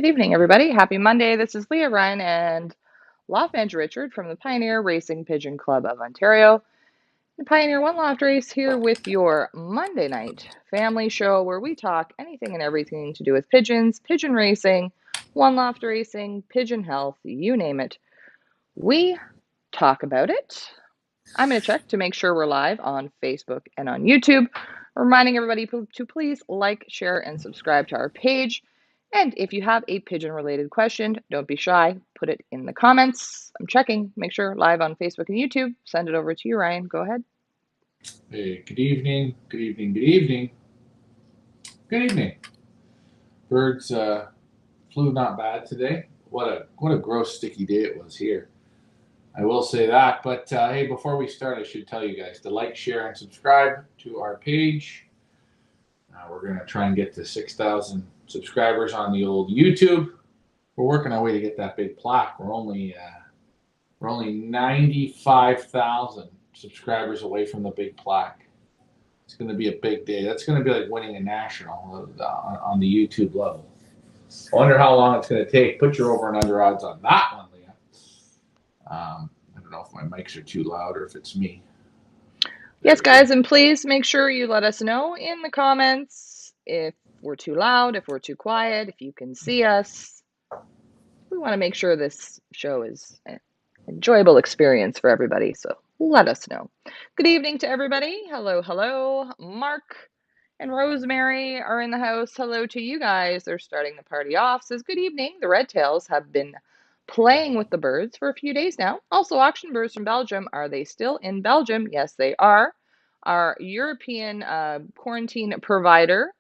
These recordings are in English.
Good evening, everybody. Happy Monday. This is Leah Ryan and Loft Manager Richard from the Pioneer Racing Pigeon Club of Ontario. The Pioneer One Loft Race here with your Monday night family show where we talk anything and everything to do with pigeons, pigeon racing, one loft racing, pigeon health, you name it. We talk about it. I'm going to check to make sure we're live on Facebook and on YouTube. Reminding everybody to please like, share, and subscribe to our page. And if you have a pigeon-related question, don't be shy. Put it in the comments. I'm checking. Make sure live on Facebook and YouTube. Send it over to you, Ryan. Go ahead. Hey, good evening, good evening, good evening. Good evening. Birds flew not bad today. What a gross, sticky day it was here. I will say that. But hey, before we start, I should tell you guys to like, share, and subscribe to our page. We're going to try and get to 6,000 subscribers on the old YouTube. We're working our way to get that big plaque. We're only 95,000 subscribers away from the big plaque. It's going to be a big day. That's going to be like winning a national on the YouTube level. I wonder how long it's going to take. Put your over and under odds on that one, Leah. I don't know if my mics are too loud or if it's me. Yes, guys, and please make sure you let us know in the comments if we're too loud, if we're too quiet, if you can see us. We want to make sure this show is an enjoyable experience for everybody, so let us know. Good evening to everybody. Hello, hello. Mark and Rosemary are in the house. Hello to you guys. They're starting the party off. Says, good evening. The Red Tails have been playing with the birds for a few days now. Also, auction birds from Belgium. Are they still in Belgium? Yes, they are. Our European quarantine provider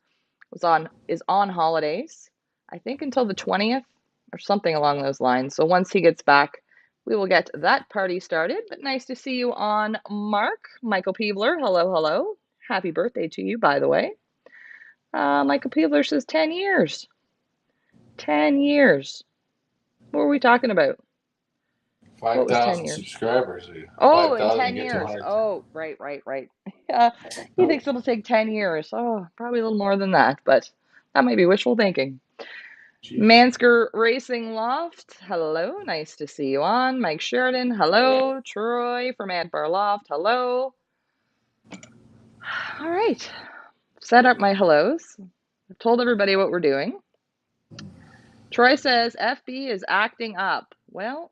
is on holidays, I think until the 20th or something along those lines. So once he gets back, we will get that party started. But nice to see you on, Mark. Michael Peebler, hello, hello. Happy birthday to you, by the way. Michael Peebler says 10 years. 10 years. What were we talking about? 5,000 subscribers. Oh, in 10 years. Oh, right. He thinks it'll take 10 years. Oh, probably a little more than that, but that might be wishful thinking. Jeez. Mansker Racing Loft, hello. Nice to see you on. Mike Sheridan, hello. Troy from Antbar Loft, hello. All right. Set up my hellos. I've told everybody what we're doing. Troy says FB is acting up. Well,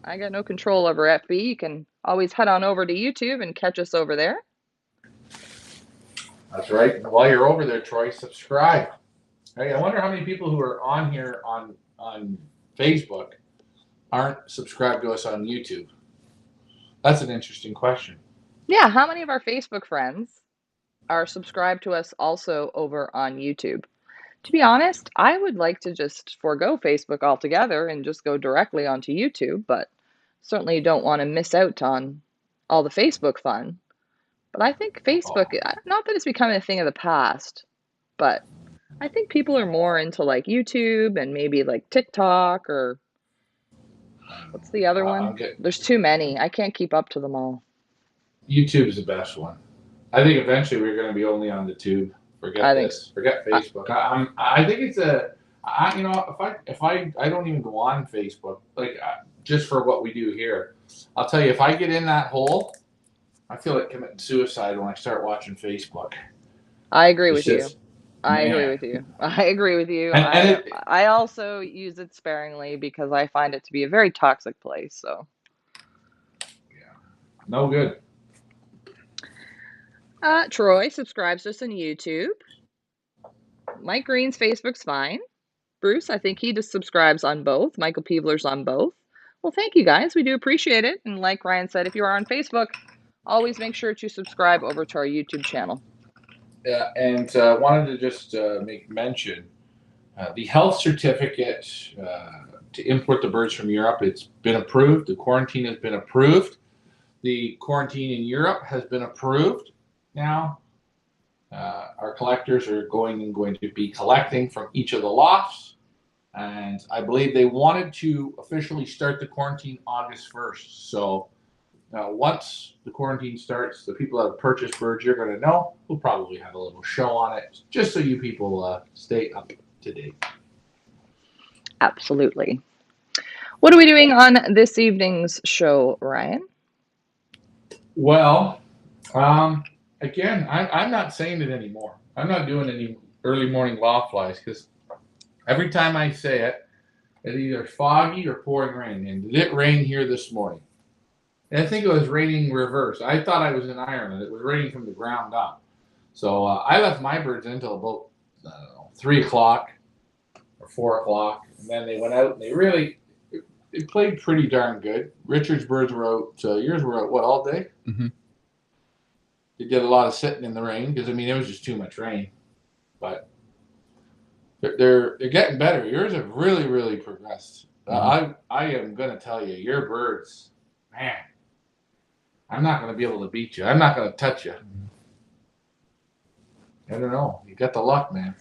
I got no control over FB. You can always head on over to YouTube and catch us over there. That's right. And while you're over there, Troy, subscribe. Hey, I wonder how many people who are on here on Facebook aren't subscribed to us on YouTube. That's an interesting question. Yeah, how many of our Facebook friends are subscribed to us also over on YouTube? To be honest, I would like to just forego Facebook altogether and just go directly onto YouTube, but certainly don't want to miss out on all the Facebook fun. But I think Facebook, not that it's becoming a thing of the past, but I think people are more into like YouTube and maybe like TikTok or what's the other one? There's too many. I can't keep up to them all. YouTube's the best one. I think eventually we're going to be only on the tube. Forget Facebook. I think it's if I don't even go on Facebook, like just for what we do here. I'll tell you, if I get in that hole, I feel like committing suicide when I start watching Facebook. I agree with you. I agree with you. I also use it sparingly because I find it to be a very toxic place. So, yeah, no good. Troy subscribes to us on YouTube. Mike Green's Facebook's fine. Bruce, I think he just subscribes on both. Michael Peebler's on both. Well, thank you guys. We do appreciate it. And like Ryan said, if you are on Facebook, always make sure to subscribe over to our YouTube channel. Yeah, and wanted to just make mention, the health certificate to import the birds from Europe, it's been approved. The quarantine has been approved. The quarantine in Europe has been approved. Now, our collectors are going to be collecting from each of the lofts. And I believe they wanted to officially start the quarantine August 1st. So once the quarantine starts, the people that have purchased birds, you're going to know. We'll probably have a little show on it, just so you people stay up to date. Absolutely. What are we doing on this evening's show, Ryan? Well, again, I'm not saying it anymore. I'm not doing any early morning loft flies because every time I say it, it's either foggy or pouring rain. And did it rain here this morning? And I think it was raining reverse. I thought I was in Ireland. It was raining from the ground up. So I left my birds in until about, I don't know, 3 o'clock or 4 o'clock. And then they went out and it played pretty darn good. Richard's birds were out. Yours were out, what, all day? Mm-hmm. They did a lot of sitting in the rain because, I mean, it was just too much rain. But they're getting better. Yours have really, really progressed. I am going to tell you, your birds, man, I'm not going to be able to beat you. I'm not going to touch you. I don't know. You got the luck, man.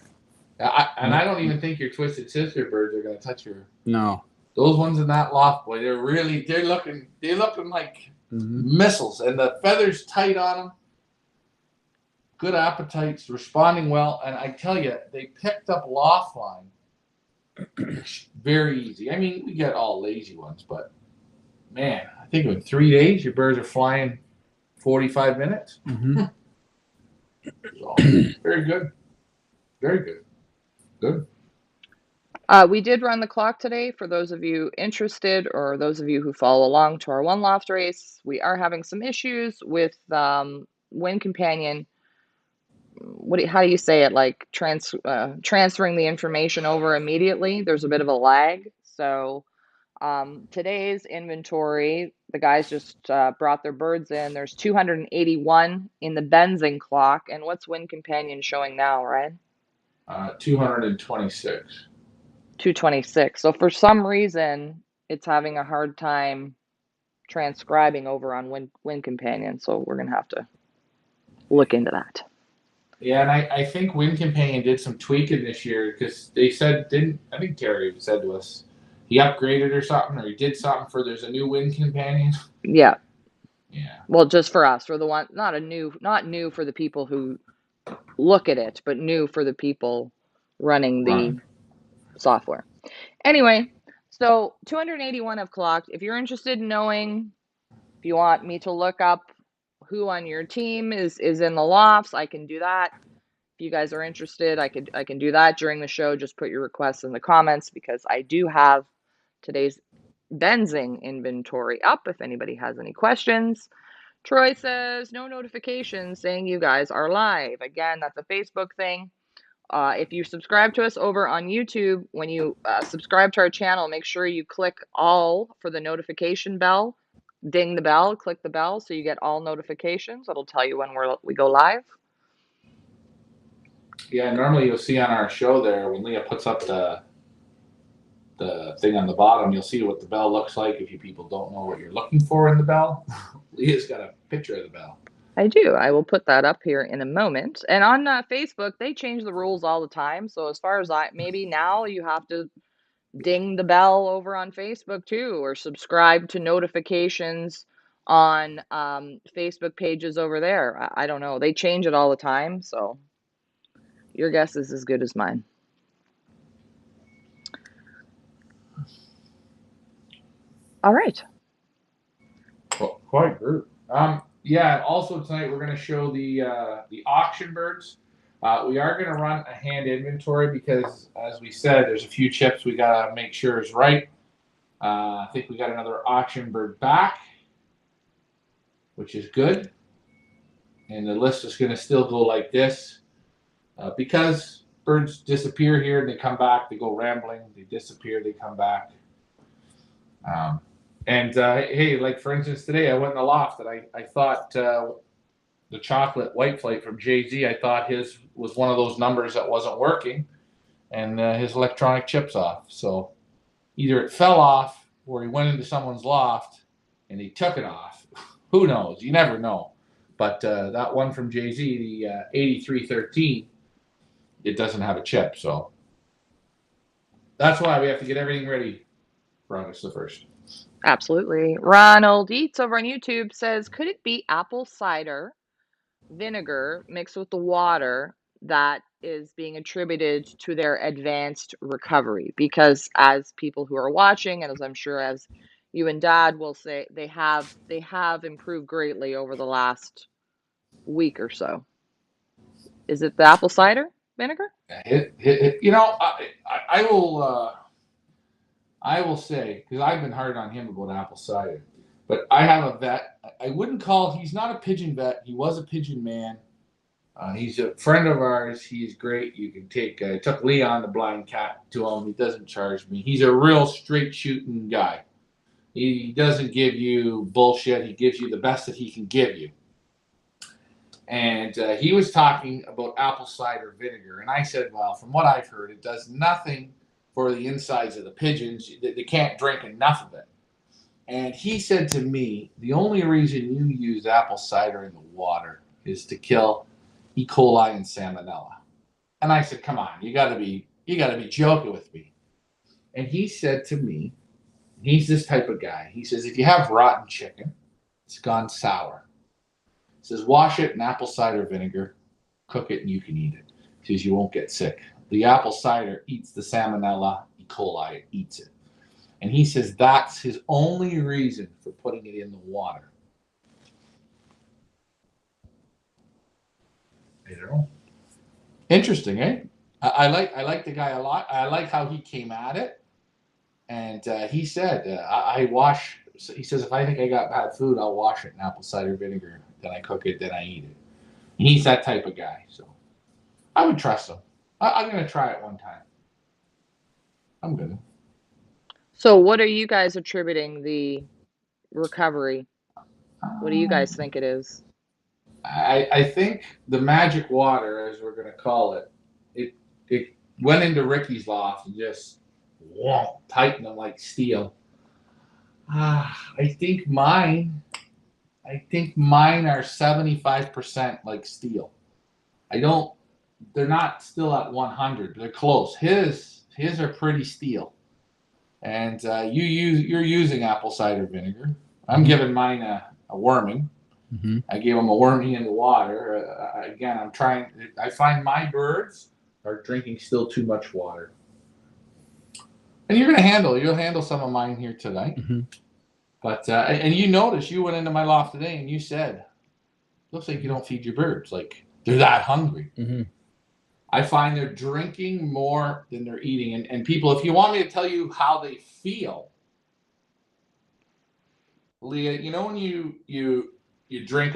I don't even think your Twisted Sister birds are going to touch your. No. Those ones in that loft, boy, they're looking like missiles, and the feathers tight on them. Good appetites, responding well, and I tell you, they picked up loft line very easy. I mean, we get all lazy ones, but man, I think in 3 days your birds are flying 45 minutes. Mm-hmm. So, very good, very good, good. We did run the clock today for those of you interested or those of you who follow along to our one loft race. We are having some issues with Wind Companion. How do you say it? Like transferring the information over immediately. There's a bit of a lag. So today's inventory, the guys just brought their birds in. There's 281 in the benzing clock. And what's Wind Companion showing now, Ryan? 226. 226. So for some reason, it's having a hard time transcribing over on Wind Companion. So we're going to have to look into that. Yeah, and I think Wind Companion did some tweaking this year because they said, I think Terry said to us, he upgraded or something, or he did something for there's a new Wind Companion. Yeah. Yeah. Well, just for us, for the one, not new for the people who look at it, but new for the people running the software. Anyway, so 281 have clocked. If you're interested in knowing, if you want me to look up who on your team is in the lofts, I can do that. If you guys are interested, I can do that during the show. Just put your requests in the comments because I do have today's benzing inventory up if anybody has any questions. Troy says no notifications saying you guys are live. Again, that's a Facebook thing. If you subscribe to us over on YouTube, when you subscribe to our channel, make sure you click all for the notification bell. Ding the bell, click the bell so you get all notifications. It'll tell you when we go live. Yeah, normally you'll see on our show there when Leah puts up the thing on the bottom, you'll see what the bell looks like if you people don't know what you're looking for in the bell. Leah's got a picture of the bell. I do. I will put that up here in a moment. And on Facebook, they change the rules all the time. So as far as maybe now you have to ding the bell over on Facebook too, or subscribe to notifications on Facebook pages over there. I don't know. They change it all the time. So your guess is as good as mine. All right. Well, quite good. Yeah. Also tonight we're going to show the auction birds. We are going to run a hand inventory because, as we said, there's a few chips we got to make sure is right. I think we got another auction bird back, which is good. And the list is going to still go like this because birds disappear here and they come back. They go rambling. They disappear. They come back. Hey, like for instance, today I went in the loft and I thought the chocolate white flight from Jay-Z, I thought his was one of those numbers that wasn't working and his electronic chip's off. So either it fell off or he went into someone's loft and he took it off. Who knows? You never know. But that one from Jay-Z, the 8313, it doesn't have a chip. So that's why we have to get everything ready for August the 1st. Absolutely. Ronald Eats over on YouTube says, could it be apple cider vinegar mixed with the water that is being attributed to their advanced recovery, because as people who are watching, and as I'm sure as you and Dad will say, they have improved greatly over the last week or so. Is it the apple cider vinegar? I will. I will say, because I've been hard on him about apple cider, but I have a vet. I wouldn't call. He's not a pigeon vet. He was a pigeon man. He's a friend of ours. He's great. You can take. I took Leon, the blind cat, to him. He doesn't charge me. He's a real straight shooting guy. He doesn't give you bullshit. He gives you the best that he can give you. And he was talking about apple cider vinegar, and I said, "Well, from what I've heard, it does nothing for the insides of the pigeons. They can't drink enough of it." And he said to me, "The only reason you use apple cider in the water is to kill E. coli and salmonella." And I said, "Come on, you gotta be joking with me." And he said to me, he's this type of guy. He says, "If you have rotten chicken, it's gone sour. He says, wash it in apple cider vinegar, cook it, and you can eat it. He says, you won't get sick. The apple cider eats the salmonella, E. coli, it eats it." And he says that's his only reason for putting it in the water. You know? Interesting, eh? I like the guy a lot. I like how he came at it. And he said, I wash. He says, if I think I got bad food, I'll wash it in apple cider vinegar. Then I cook it. Then I eat it. And he's that type of guy. So I would trust him. I'm going to try it one time. I'm going to. So what are you guys attributing the recovery? What do you guys Um, think it is? I think the magic water, as we're going to call it, it went into Ricky's loft and just tightened them like steel. I think mine. I think mine are 75% like steel. I don't. They're not still at 100. They're close. His are pretty steel. And you're using apple cider vinegar. I'm giving mine a worming. Mm-hmm. I gave them a worming in the water. Again, I'm trying. I find my birds are drinking still too much water. And you'll handle some of mine here tonight. Mm-hmm. But and you notice you went into my loft today and you said, looks like you don't feed your birds. Like they're that hungry. Mm-hmm. I find they're drinking more than they're eating. And people, if you want me to tell you how they feel, Leah, you know when you drink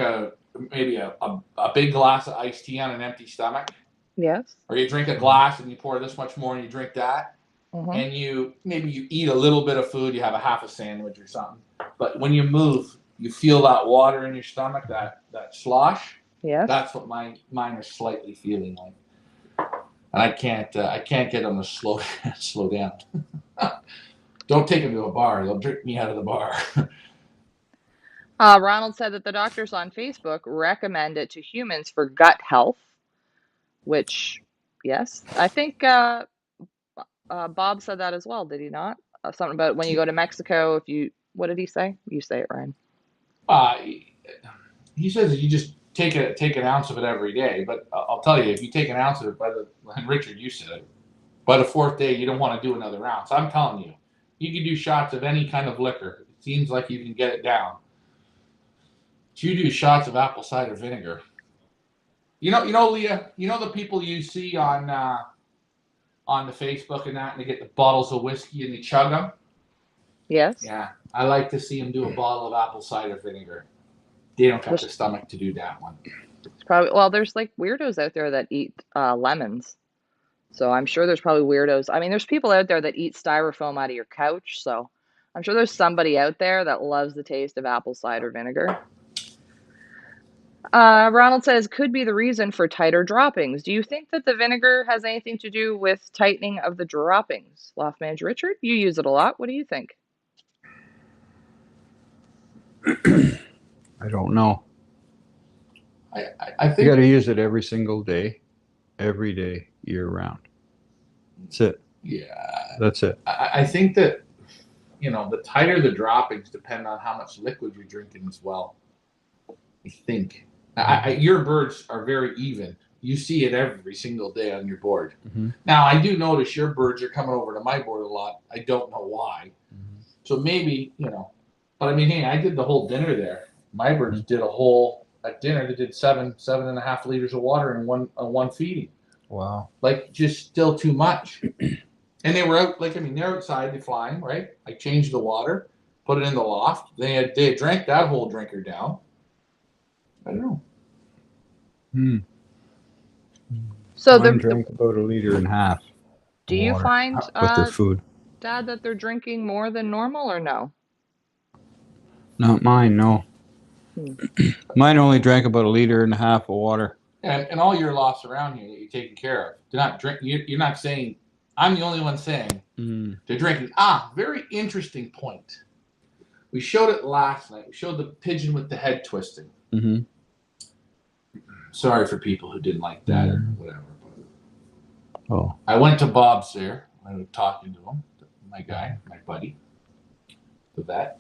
maybe a big glass of iced tea on an empty stomach, Yes. or you drink a glass and you pour this much more and you drink that, Mm-hmm. and maybe you eat a little bit of food, you have a half a sandwich or something, but when you move, you feel that water in your stomach, that slosh. Yes. That's what mine are slightly feeling like. And I can't get them to slow down. Don't take them to a bar; they'll drink me out of the bar. Ronald said that the doctors on Facebook recommend it to humans for gut health, which, yes, I think Bob said that as well, did he not? Something about when you go to Mexico, what did he say? You say it, Ryan. Uh, he says that you just take an ounce of it every day, but I'll tell you, if you take an ounce of it, and Richard, you said it, by the fourth day, you don't want to do another ounce. I'm telling you, you can do shots of any kind of liquor. It seems like you can get it down. But you do shots of apple cider vinegar. Leah. You know the people you see on the Facebook and that, and they get the bottles of whiskey and they chug them. Yes. Yeah, I like to see them do a bottle of apple cider vinegar. They don't have the stomach to do that one. It's probably, there's like weirdos out there that eat lemons. So I'm sure there's probably weirdos. I mean, there's people out there that eat styrofoam out of your couch. So I'm sure there's somebody out there that loves the taste of apple cider vinegar. Ronald says, could be the reason for tighter droppings. Do you think that the vinegar has anything to do with tightening of the droppings? Loft Manager Richard, you use it a lot. What do you think? I don't know. I think You got to use it every single day, every day, year round. That's it. Yeah. That's it. I think that, the tighter the droppings depend on how much liquid you're drinking as well. I think. Your birds are very even. you see it every single day on your board. Mm-hmm. Now, I do notice your birds are coming over to my board a lot. I don't know why. Mm-hmm. So maybe, but I mean, hey, I did the whole dinner there. My birds did a whole, at dinner, they did 7.5 liters of water in one feeding. Wow. Like, just still too much. And they were out, they're outside, they're flying, right? I changed the water, put it in the loft. They had drank that whole drinker down. I don't know. So Mine drank about 1.5 liters. Do you find, with their food? Dad, that they're drinking more than normal or no? Not mine, no. Mine only drank about 1.5 liters of water. And all your lofts around here that you're taking care of, they're not drink. You're not saying. I'm the only one saying they're drinking. Very interesting point. We showed it last night. We showed the pigeon with the head twisting. Mm-hmm. Sorry for people who didn't like that or whatever. Oh. I went to Bob's there. I was talking to him, my guy, my buddy, the vet,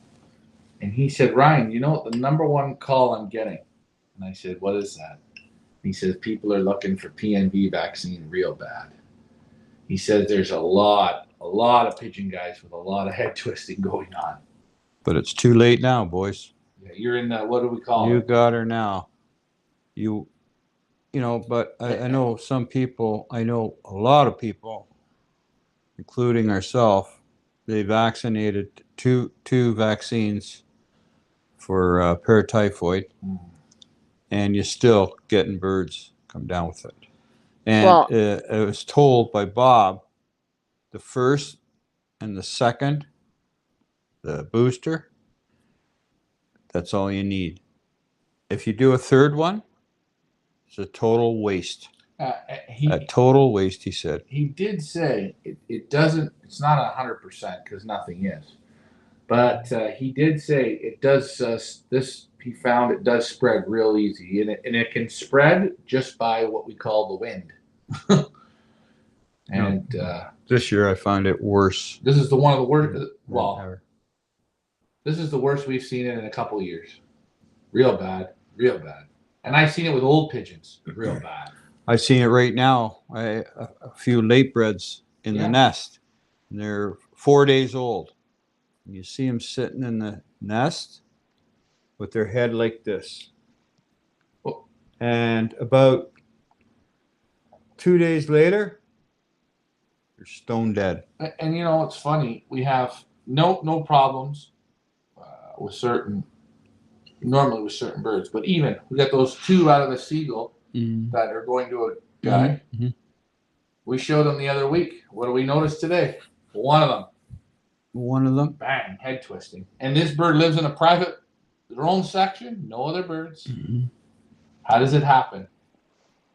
and he said, "Ryan, you know what the number one call I'm getting?" And I said, "What is that?" He says, "People are looking for PNV vaccine real bad." He says there's a lot of pigeon guys with a lot of head twisting going on. But it's too late now, boys. Yeah, you're in the, what do we call You it? got her now. But I know some people, I know a lot of people, including ourselves, they vaccinated two vaccines for paratyphoid, and you're still getting birds come down with it. And I was told by Bob, the first and the second, the booster, that's all you need. If you do a third one, it's a total waste. A total waste, he said. He did say it doesn't, it's not 100% because nothing is. But he did say it does, he found it does spread real easy. And it can spread just by what we call the wind. And this year I found it worse. This is one of the worst. Well, this is the worst we've seen it in a couple of years. Real bad, real bad. And I've seen it with old pigeons, real bad. I've seen it right now. A few late breds in the nest, and they're 4 days old. And you see them sitting in the nest with their head like this. Oh. And about 2 days later, they're stone dead. And it's funny. We have no problems with certain birds, but even we got those 2 out of the Siegel that are going to a guy. Mm-hmm. We showed them the other week. What do we notice today? One of them, bang, head twisting. And this bird lives in their own section, no other birds. Mm-hmm. How does it happen?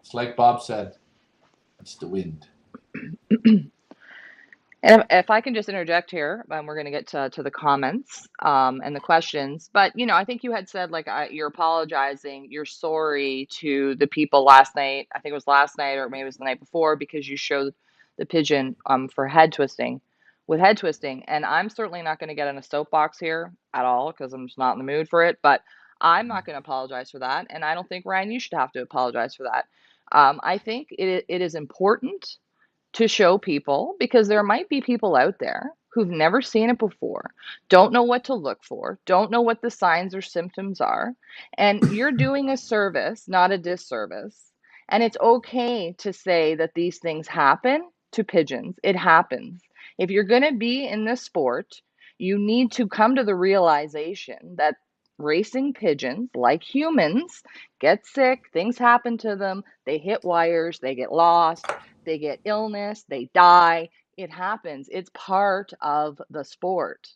It's like Bob said, it's the wind. And if I can just interject here, we're going to get to the comments and the questions. But, I think you had said, you're apologizing, you're sorry to the people last night. I think it was last night or maybe it was the night before because you showed the pigeon for head twisting. And I'm certainly not going to get in a soapbox here at all because I'm just not in the mood for it. But I'm not going to apologize for that. And I don't think, Ryan, you should have to apologize for that. I think it is important to show people because there might be people out there who've never seen it before, don't know what to look for, don't know what the signs or symptoms are, and you're doing a service, not a disservice. And it's okay to say that these things happen to pigeons. It happens. If you're going to be in this sport, you need to come to the realization that racing pigeons, like humans, get sick, things happen to them, they hit wires, they get lost, they get illness, they die. It happens. It's part of the sport.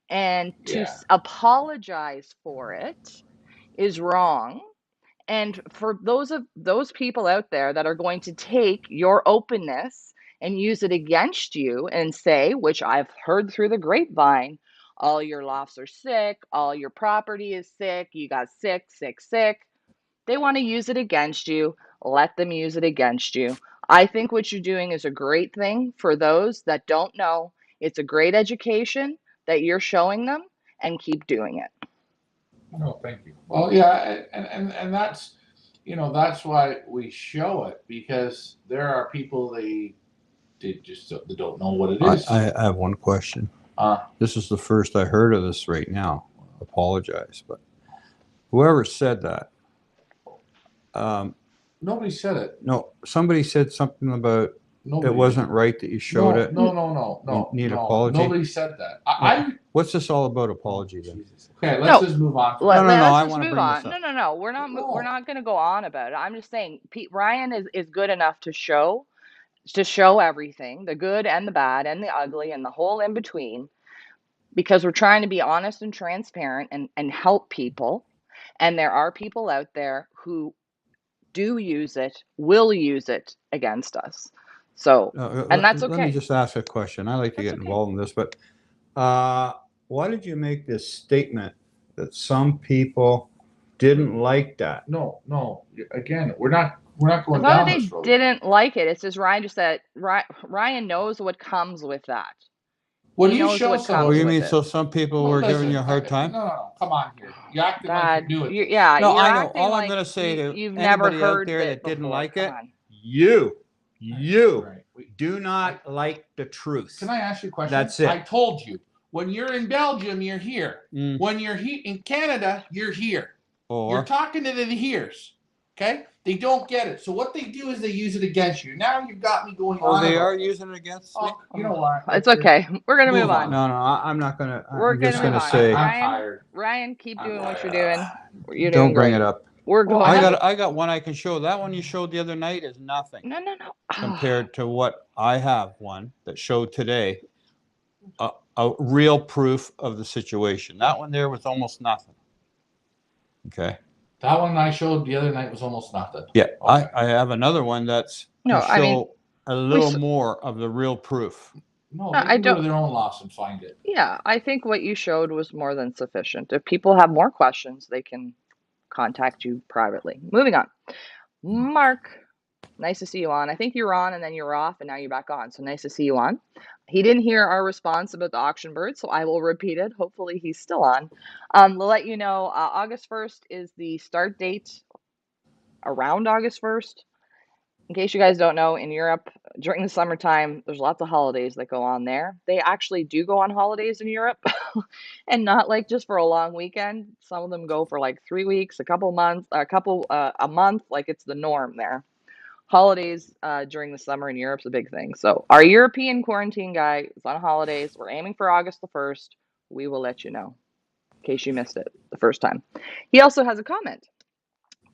And to apologize for it is wrong. And for those people out there that are going to take your openness and use it against you and say, which I've heard through the grapevine, all your lofts are sick, all your property is sick, you got sick, sick, sick. They want to use it against you. Let them use it against you. I think what you're doing is a great thing for those that don't know. It's a great education that you're showing them, and keep doing it. Oh, thank you. Well, yeah, and that's, that's why we show it, because there are people they just don't know what it is. I have one question. This is the first I heard of this right now. Apologize, but whoever said that, Nobody said it. no, somebody said something about Nobody it wasn't right that you showed it. No. Need apology? Nobody said that. What's this all about, apology then? Jesus. Okay, let's just move on. No, Let's I just want to move bring this on. up. No. We're not going to go on about it. I'm just saying, Ryan is good enough to show everything, the good and the bad and the ugly and the whole in between, because we're trying to be honest and transparent and help people. And there are people out there who do use it, will use it against us. So, and that's Let me okay. just ask a question. I like to That's get okay. involved in this, but why did you make this statement that some people didn't like that? No. Again, we're not going It's not down that this they road. didn't like it. It's just Ryan just said Ryan knows what comes with that. When He you knows show what someone, Oh, comes you with mean it. so some people Well, were giving listen, you a hard time? No, come on here. You're acting like Dad, you're new at this. yeah, No, you're I know. acting All I'm like going to say to you've never anybody out heard there it that didn't before. like Come it, on. you Right. do not like the truth. Can I ask you a question? That's it. I told you. When you're in Belgium, you're here. Mm. When you're in Canada, you're here. Or You're talking to the here's. Okay? They don't get it. So what they do is they use it against you. Now you've got me going on. they about are this. using it against me? You know what? It's okay. We're gonna move on. No, I'm not going to. We're I'm just gonna going move to on. say, I'm tired. Ryan, keep doing what you're tired. doing. You're don't doing bring great. it up. We're going. I got one I can show. That one you showed the other night is nothing No. compared to what I have one that showed today. A real proof of the situation. That one there was almost nothing. Okay. That one I showed the other night was almost nothing. Yeah, Okay. I have another one that's No, to I mean, show a little more of the real proof. No, they I can go to don't. their own loss and find it. Yeah, I think what you showed was more than sufficient. If people have more questions, they can contact you privately. Moving on. Mark, nice to see you on. I think you were on and then you were off and now you're back on. So nice to see you on. He didn't hear our response about the auction bird, so I will repeat it. Hopefully he's still on. We'll let you know August 1st is the start date, around August 1st. In case you guys don't know, in Europe, during the summertime, there's lots of holidays that go on there. They actually do go on holidays in Europe and not like just for a long weekend. Some of them go for like 3 weeks, a couple months, a month, like it's the norm there. Holidays during the summer in Europe's a big thing. So our European quarantine guy is on holidays. We're aiming for August the 1st. We will let you know in case you missed it the first time. He also has a comment.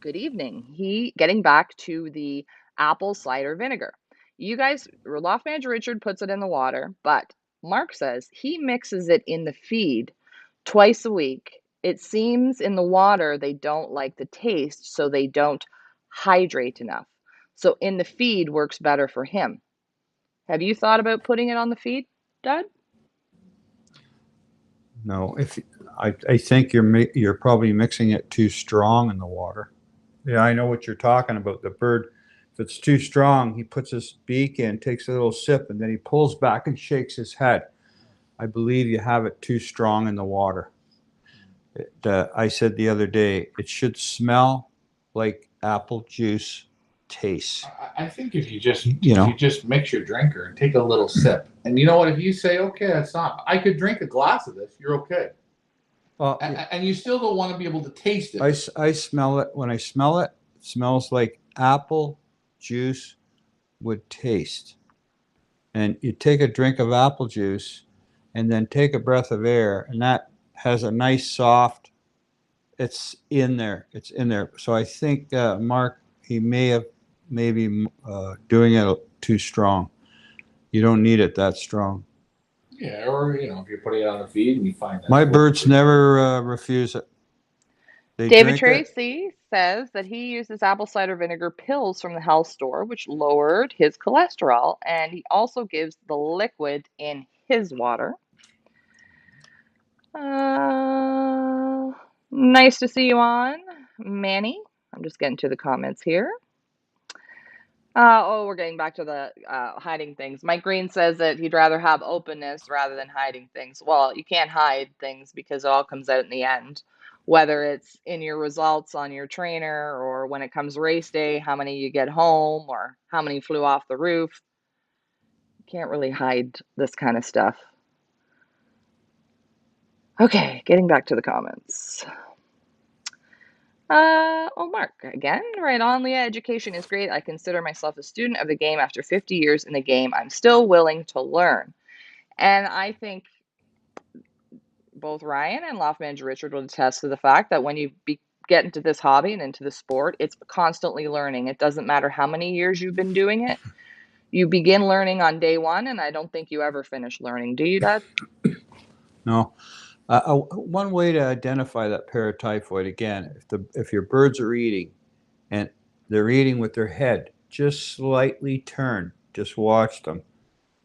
Good evening. He getting back to the apple cider vinegar. You guys, Loft Manager Richard puts it in the water, but Mark says he mixes it in the feed twice a week. It seems in the water they don't like the taste, so they don't hydrate enough. So in the feed works better for him. Have you thought about putting it on the feed, Dad? No, if I think you're probably mixing it too strong in the water. Yeah, I know what you're talking about. The bird, if it's too strong, he puts his beak in, takes a little sip, and then he pulls back and shakes his head. I believe you have it too strong in the water. I said the other day, it should smell like apple juice tastes. I think if you just mix your drinker and take a little sip, and you know what, if you say, okay, that's not, I could drink a glass of this, you're okay. Well, and you still don't want to be able to taste it. I smell it. When I smell it, it smells like apple juice would taste. And you take a drink of apple juice and then take a breath of air, and that has a nice soft, it's in there. So I think Mark, he may have maybe doing it too strong. You don't need it that strong. Yeah, or if you're putting it on the feed and you find that. My birds never refuse it. David Tracy says that he uses apple cider vinegar pills from the health store, which lowered his cholesterol, and he also gives the liquid in his water. Nice to see you on, Manny. I'm just getting to the comments here. We're getting back to the hiding things. Mike Green says that he'd rather have openness rather than hiding things. Well, you can't hide things because it all comes out in the end. whether it's in your results on your trainer or when it comes race day, how many you get home or how many flew off the roof. You can't really hide this kind of stuff. Okay, getting back to the comments. Oh, Mark, again, right on, Leah. Education is great. I consider myself a student of the game. After 50 years in the game, I'm still willing to learn. And I think both Ryan and Loft Manager Richard will attest to the fact that when you get into this hobby and into the sport, it's constantly learning. It doesn't matter how many years you've been doing it. You begin learning on day one, and I don't think you ever finish learning. Do you, Dad? No. One way to identify that paratyphoid, again, if your birds are eating and they're eating with their head just slightly turned, just watch them.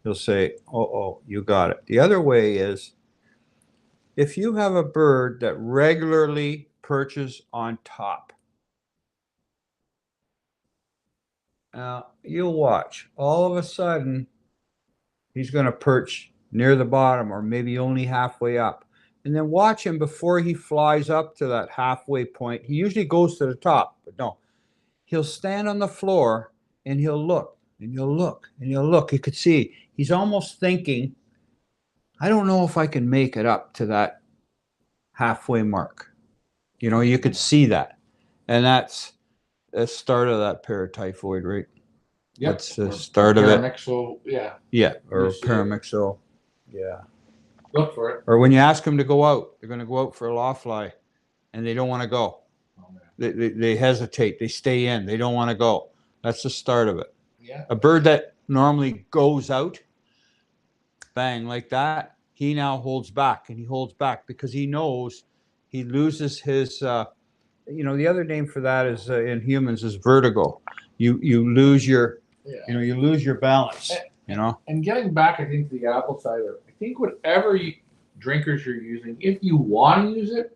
You'll say, oh, you got it. The other way is if you have a bird that regularly perches on top, you'll watch. All of a sudden, he's going to perch near the bottom or maybe only halfway up. And then watch him before he flies up to that halfway point. He usually goes to the top, but no. He'll stand on the floor and he'll look and he'll look and he'll look. You could see he's almost thinking, I don't know if I can make it up to that halfway mark. You know, you could see that. And that's the start of that paratyphoid, right? Yep. That's the start of it. Paramyxo, yeah. Yeah, or paramyxo. Yeah. Look for it. Or when you ask them to go out, they're going to go out for a loft fly and they don't want to go. Oh, man. They hesitate. They stay in. They don't want to go. That's the start of it. Yeah. A bird that normally goes out, bang, like that, he now holds back, and he holds back because he knows he loses his, the other name for that is in humans is vertigo. You lose your, you lose your balance, And getting back, I think, to the apple cider, I think whatever drinkers you're using, if you want to use it,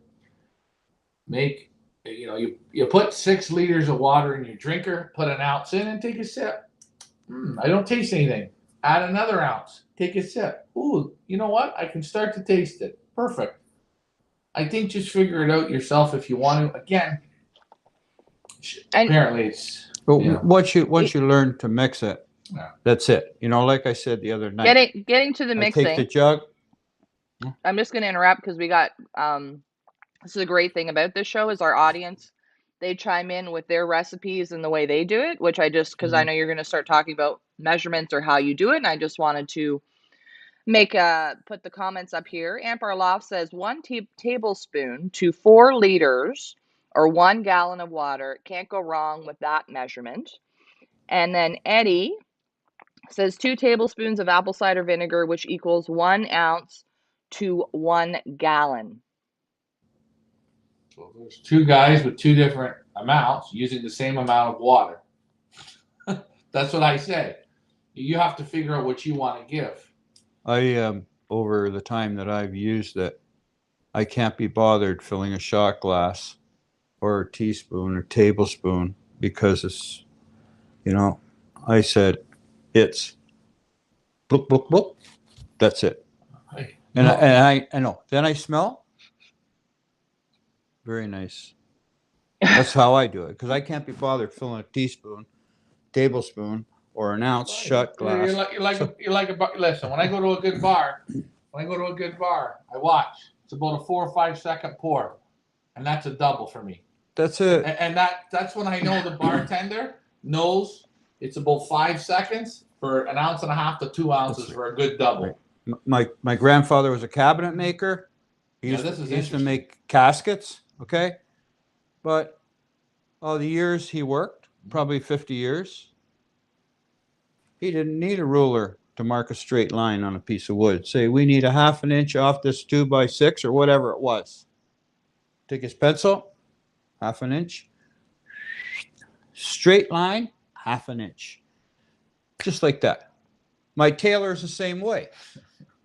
you put 6 liters of water in your drinker, put an ounce in and take a sip. I don't taste anything. Add another ounce, take a sip. Ooh, you know what? I can start to taste it. Perfect. I think just figure it out yourself if you want to. Again, apparently it's... But once you learn to mix it, that's it. Like I said the other night. Getting to the mixing. Take the jug. I'm just going to interrupt because we got... this is a great thing about this show is our audience. They chime in with their recipes and the way they do it, which I just, because I know you're going to start talking about measurements or how you do it, and I just wanted to put the comments up here. Ampar Loft says 1 tablespoon to 4 liters or 1 gallon of water. Can't go wrong with that measurement. And then Eddie says 2 tablespoons of apple cider vinegar, which equals 1 ounce to 1 gallon. So there's 2 guys with 2 different amounts using the same amount of water. That's what I say. You have to figure out what you want to give. Over the time that I've used it, I can't be bothered filling a shot glass or a teaspoon or tablespoon because it's, I said it's bloop, bloop, bloop. That's it. And I know. Then I smell. Very nice. That's how I do it because I can't be bothered filling a teaspoon, tablespoon, or an ounce shot glass. Listen, when I go to a good bar, I watch. It's about a 4 or 5 second pour, and that's a double for me. That's it. And that's when I know the bartender knows it's about 5 seconds for an ounce and a half to 2 ounces for a good double. My grandfather was a cabinet maker. He used to make caskets. Okay, but all the years he worked, probably 50 years, he didn't need a ruler to mark a straight line on a piece of wood. Say, we need a 1/2 inch off this 2x6 or whatever it was. Take his pencil, 1/2 inch, straight line, 1/2 inch. Just like that. My tailor is the same way.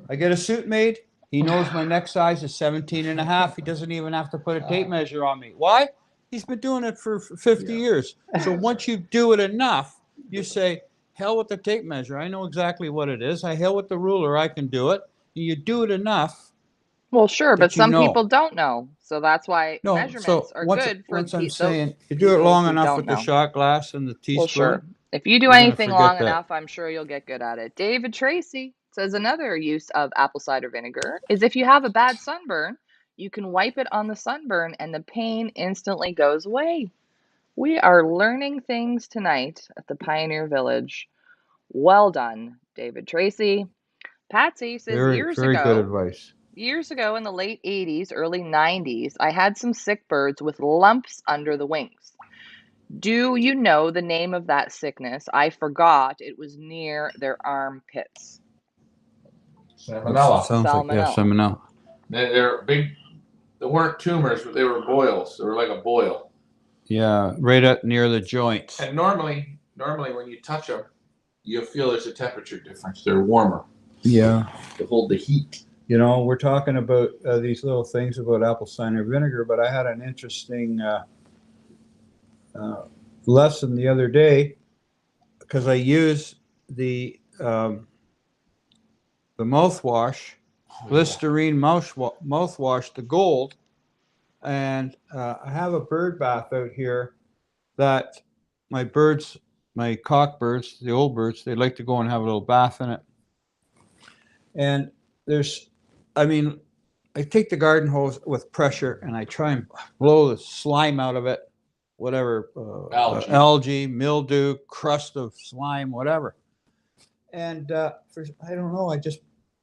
I get a suit made. He knows my neck size is 17.5. He doesn't even have to put a tape measure on me. Why? He's been doing it for 50 years. So once you do it enough, you say, hell with the tape measure. I know exactly what it is. Hell with the ruler. I can do it. You do it enough, Well, sure, but that you some know. people don't know. So that's why No, measurements so are once good for once I'm those saying you do it people long who enough don't with the know. shot glass and the Well, teaspoon, sure. If you do you're gonna anything long forget that. enough, I'm sure you'll get good at it. David Tracy says another use of apple cider vinegar is if you have a bad sunburn, you can wipe it on the sunburn and the pain instantly goes away. We are learning things tonight at the Pioneer Village. Well done, David Tracy. Patsy says Very, very good advice. years ago in the late 80s, early 90s, I had some sick birds with lumps under the wings. Do you know the name of that sickness? I forgot. It was near their armpits. Salmonella. Sounds like Salmonella. salmonella. They're big. They weren't tumors, but they were boils. They were like a boil. Yeah, right up near the joints. And normally when you touch them, you'll feel there's a temperature difference. They're warmer. Yeah. To hold the heat. You know, we're talking about these little things about apple cider vinegar, but I had an interesting lesson the other day because I use the mouthwash, Listerine mouthwash, the gold, and I have a bird bath out here that my birds, my cock birds, the old birds, they like to go and have a little bath in it. And I take the garden hose with pressure and I try and blow the slime out of it, whatever, algae, mildew, crust of slime, whatever. And I don't know,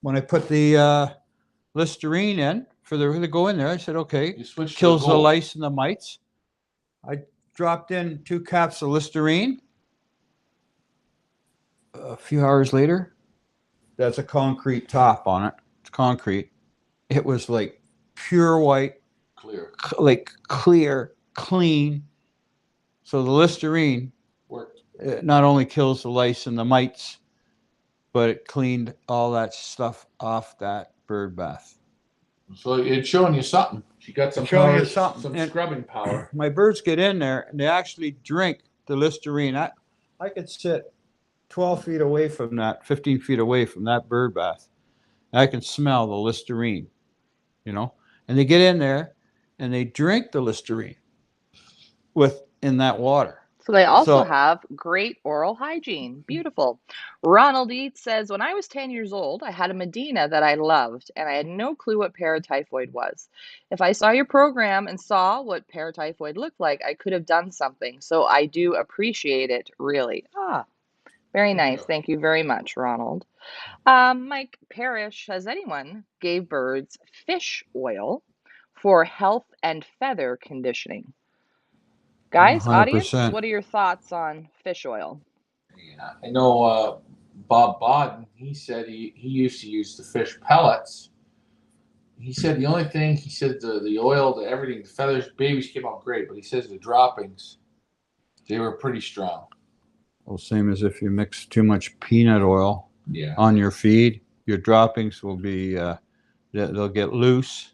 when I put the Listerine in for to go in there, I said, okay, kills the lice and the mites. I dropped in 2 caps of Listerine. A few hours later, that's a concrete top on it. It's concrete. It was like pure white, like clear, clean. So the Listerine worked. Not only kills the lice and the mites, but it cleaned all that stuff off that bird bath. So it's showing you something. She got some showing power, you something. some And scrubbing power. My birds get in there and they actually drink the Listerine. I could sit 12 feet away from that, 15 feet away from that bird bath. I can smell the Listerine, you know, and they get in there and they drink the Listerine in that water. So they also have great oral hygiene. Beautiful. Ronald Eats says, when I was 10 years old, I had a Medina that I loved, and I had no clue what paratyphoid was. If I saw your program and saw what paratyphoid looked like, I could have done something. So I do appreciate it, really. Very nice. Thank you very much, Ronald. Mike Parrish, has anyone gave birds fish oil for health and feather conditioning? Guys, 100%. audience, what are your thoughts on fish oil? Yeah, I know Bob Bodden, he said he used to use the fish pellets. He said the only thing, he said the oil, the everything, the feathers, babies came out great, but he says the droppings, they were pretty strong. Well, same as if you mix too much peanut oil on your feed, your droppings will be, they'll get loose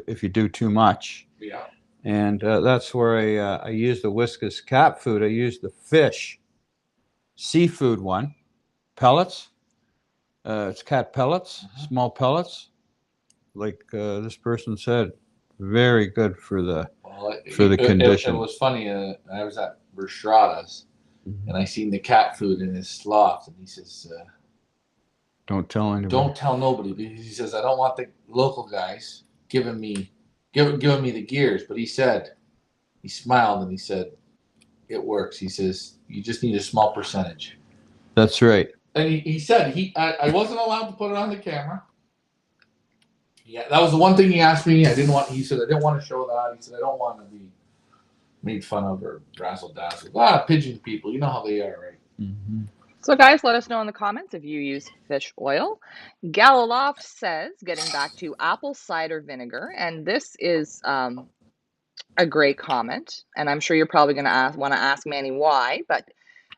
if you do too much. Yeah. And that's where I use the Whiskas cat food. I use the fish seafood one, pellets. It's cat pellets, small pellets. Like this person said, very good for the condition. It was funny. I was at Berstrada's, and I seen the cat food in his loft, and he says, "Don't tell anybody. Don't tell nobody." Because he says, "I don't want the local guys giving me the gears." But he said, he smiled and he said, "It works." He says, "You just need a small percentage." That's right. And he said I wasn't allowed to put it on the camera. Yeah, that was the one thing he asked me. He said I didn't want to show that. He said I don't want to be made fun of or razzle dazzle. A lot of pigeon people, you know how they are, right? Mm-hmm. So guys, let us know in the comments if you use fish oil. Galaloft says, getting back to apple cider vinegar, and this is a great comment, and I'm sure you're probably going to want to ask Manny why, but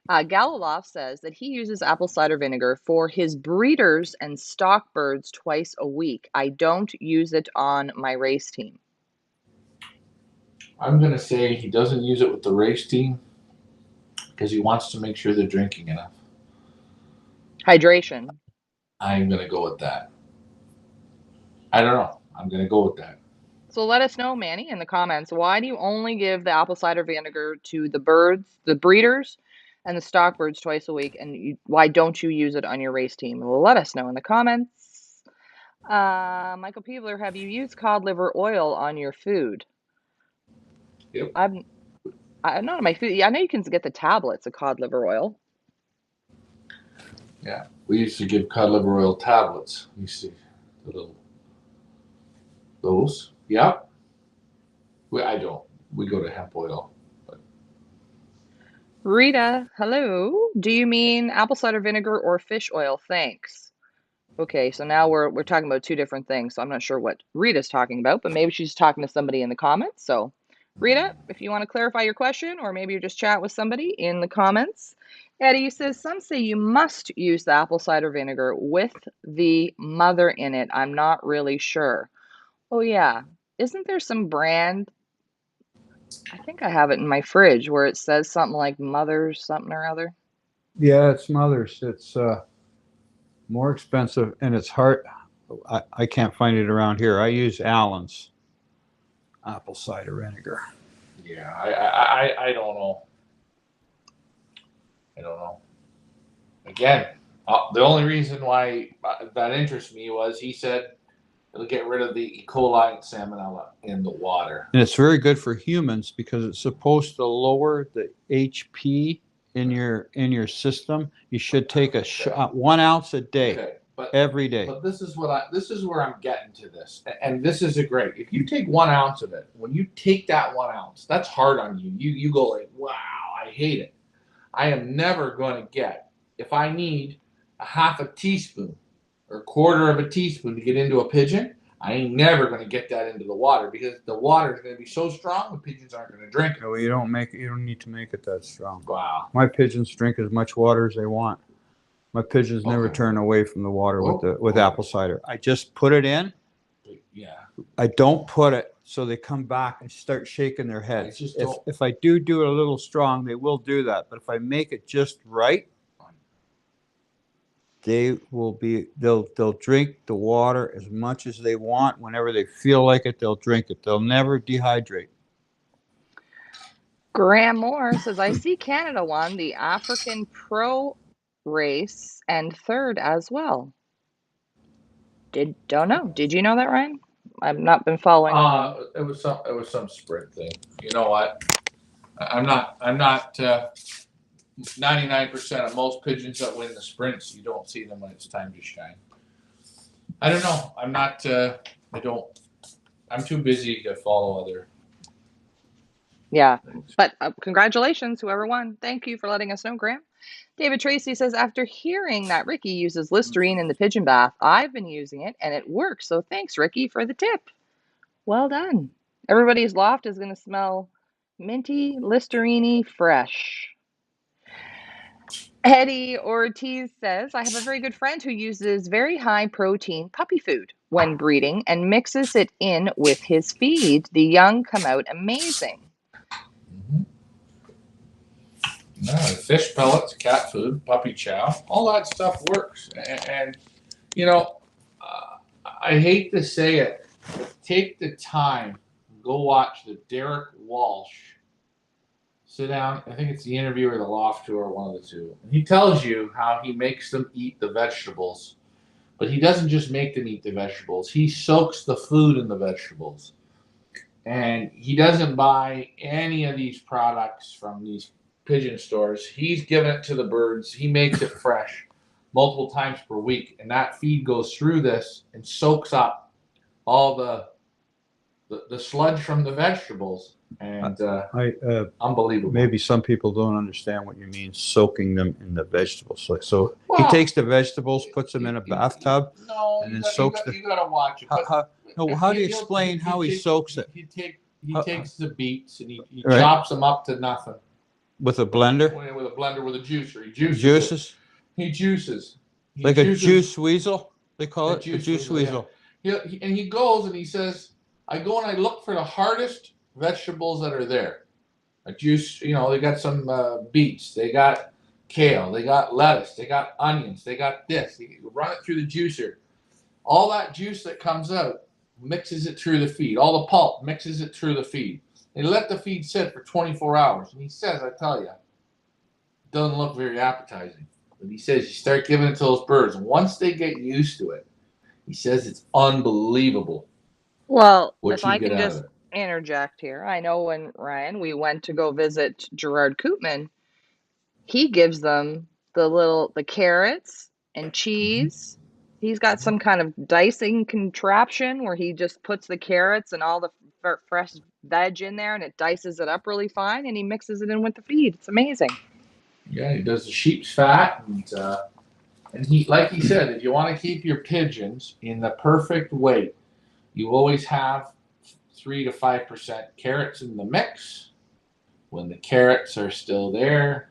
Galaloft says that he uses apple cider vinegar for his breeders and stock birds twice a week. I don't use it on my race team. I'm going to say he doesn't use it with the race team because he wants to make sure they're drinking enough. Hydration. I'm going to go with that. I don't know. I'm going to go with that. So let us know, Manny, in the comments. Why do you only give the apple cider vinegar to the birds, the breeders, and the stock birds twice a week? And why don't you use it on your race team? Well, let us know in the comments. Michael Peebler, have you used cod liver oil on your food? Yep. I'm not on my food. Yeah, I know you can get the tablets of cod liver oil. Yeah, we used to give cod liver oil tablets. You see the little those. Yep. I don't. We go to hemp oil. Rita, hello. Do you mean apple cider vinegar or fish oil? Thanks. Okay, so now we're talking about two different things. So I'm not sure what Rita's talking about, but maybe she's talking to somebody in the comments. So, Rita, if you want to clarify your question, or maybe you're just chat with somebody in the comments. Eddie says some say you must use the apple cider vinegar with the mother in it. I'm not really sure. Oh yeah, isn't there some brand? I think I have it in my fridge where it says something like Mother's something or other. Yeah, it's Mother's. It's more expensive, and it's hard. I can't find it around here. I use Allen's apple cider vinegar. Yeah, I don't know. I don't know. Again, the only reason why that interests me was he said it'll get rid of the E. coli and salmonella in the water. And it's very good for humans because it's supposed to lower the HP in your system. You should take a shot, 1 ounce a day, Okay, but every day. But this is where I'm getting to this, and this is a great. If you take 1 ounce of it, when you take that 1 ounce, that's hard on you. You go like, wow, I hate it. I am never going to get, if I need a half a teaspoon or a quarter of a teaspoon to get into a pigeon, I ain't never going to get that into the water because the water is going to be so strong the pigeons aren't going to drink it. No, you don't need to make it that strong. Wow. My pigeons drink as much water as they want. My pigeons never turn away from the water with apple cider. I just put it in. Yeah. I don't put it so they come back and start shaking their heads. If I do it a little strong, they will do that. But if I make it just right, they'll drink the water as much as they want. Whenever they feel like it, they'll drink it. They'll never dehydrate. Graham Moore says, I see Canada won the African Pro race and third as well. Don't know. Did you know that, Ryan? I've not been following along. It was some sprint thing. You know what? I'm not 99% of most pigeons that win the sprints, you don't see them when it's time to shine. I don't know. I'm too busy to follow other. Yeah, but congratulations, whoever won. Thank you for letting us know, Graham. David Tracy says, after hearing that Ricky uses Listerine in the pigeon bath, I've been using it and it works. So thanks, Ricky, for the tip. Well done. Everybody's loft is going to smell minty, Listerine-y, fresh. Eddie Ortiz says, I have a very good friend who uses very high protein puppy food when breeding and mixes it in with his feed. The young come out amazing. Mm-hmm. No, fish pellets, cat food, puppy chow, all that stuff works. And you know, I hate to say it, but take the time, go watch the Derek Walsh. Sit down. I think it's the interview or the loft tour, one of the two. And he tells you how he makes them eat the vegetables, but he doesn't just make them eat the vegetables. He soaks the food in the vegetables, and he doesn't buy any of these products from these pigeon stores. He's giving it to the birds. He makes it fresh multiple times per week, and that feed goes through this and soaks up all the sludge from the vegetables. And unbelievable. Maybe some people don't understand what you mean, soaking them in the vegetables. So he takes the vegetables, puts them in a bathtub, and then soaks them. You gotta watch it. How do you explain how he soaks it? He takes the beets and he chops them up to nothing. With a blender? With a blender with a juicer. He juices. He juices. Like a juice weasel, they call it? A juice weasel. Yeah. And he goes and he says, I go and I look for the hardest vegetables that are there. A juice, they got some beets, they got kale, they got lettuce, they got onions, they got this. You run it through the juicer. All that juice that comes out mixes it through the feed. All the pulp mixes it through the feed. They let the feed sit for 24 hours. And he says, I tell you, it doesn't look very appetizing. But he says you start giving it to those birds. And once they get used to it, he says it's unbelievable Well, what if you I get can out of just it. interject here, I know when Ryan, we went to go visit Gerard Koopman, he gives them the carrots and cheese. He's got some kind of dicing contraption where he just puts the carrots and all the fresh veg in there and it dices it up really fine and he mixes it in with the feed. It's amazing. Yeah, he does the sheep's fat. And he, like he said, if you want to keep your pigeons in the perfect weight, you always have 3 to 5% carrots in the mix. When the carrots are still there,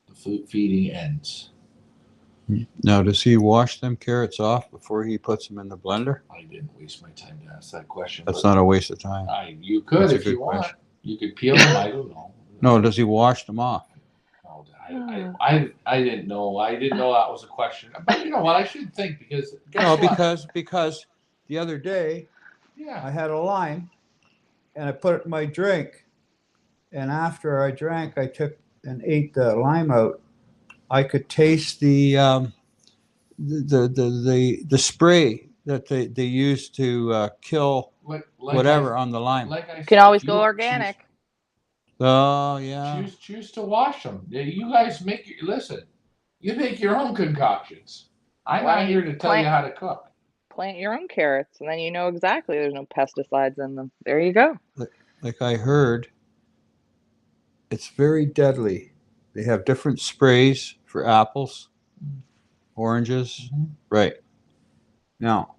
the food feeding ends. Now, does he wash them carrots off before he puts them in the blender? I didn't waste my time to ask that question. That's not a waste of time. You could That's a if you good want. question. You could peel them. I don't know. No, does he wash them off? No, I didn't know. I didn't know that was a question. But you know what? I should think because guess No, what? because the other day I Yeah. had a lime and I put it in my drink, and after I drank, I took and ate the lime out. I could taste the spray that they use to kill Like whatever on the lime. Like I You can said, always go you organic. Oh yeah. choose to wash them. You guys listen. You make your own concoctions. I'm Why not don't here you to tell you how to cook. plant your own carrots and then you know exactly there's no pesticides in them. There you go. Like I heard, it's very deadly. They have different sprays for apples, oranges. Mm-hmm. Right. Now,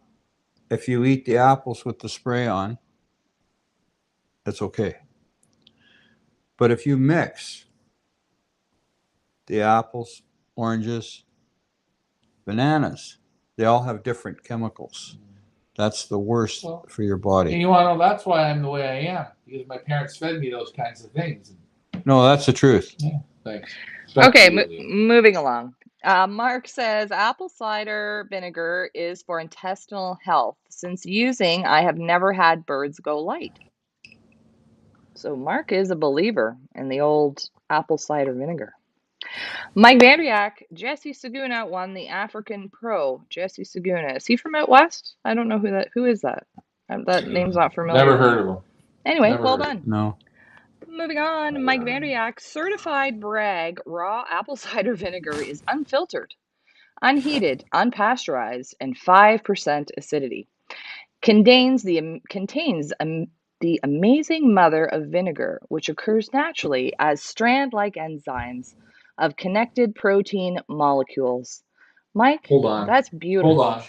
if you eat the apples with the spray on, that's okay. But if you mix the apples, oranges, bananas, they all have different chemicals. That's the worst for your And body. you want to know that's why I'm the way I am because my parents fed me those kinds of things. No, that's the truth. Yeah, thanks. Okay, moving along. Mark says apple cider vinegar is for intestinal health. Since using, I have never had birds go light. So Mark is a believer in the old apple cider vinegar. Mike Vandriak, Jesse Saguna won the African Pro. Jesse Saguna, is he from out west? I don't know who is that. That name's not familiar. Never to me. heard of them. Anyway, Never well heard. done. No. Moving on, Mike Vandriak, certified brag raw apple cider vinegar is unfiltered, unheated, unpasteurized, and 5% acidity. Contains the amazing mother of vinegar, which occurs naturally as strand-like enzymes of connected protein molecules. Mike, Hold on. that's beautiful.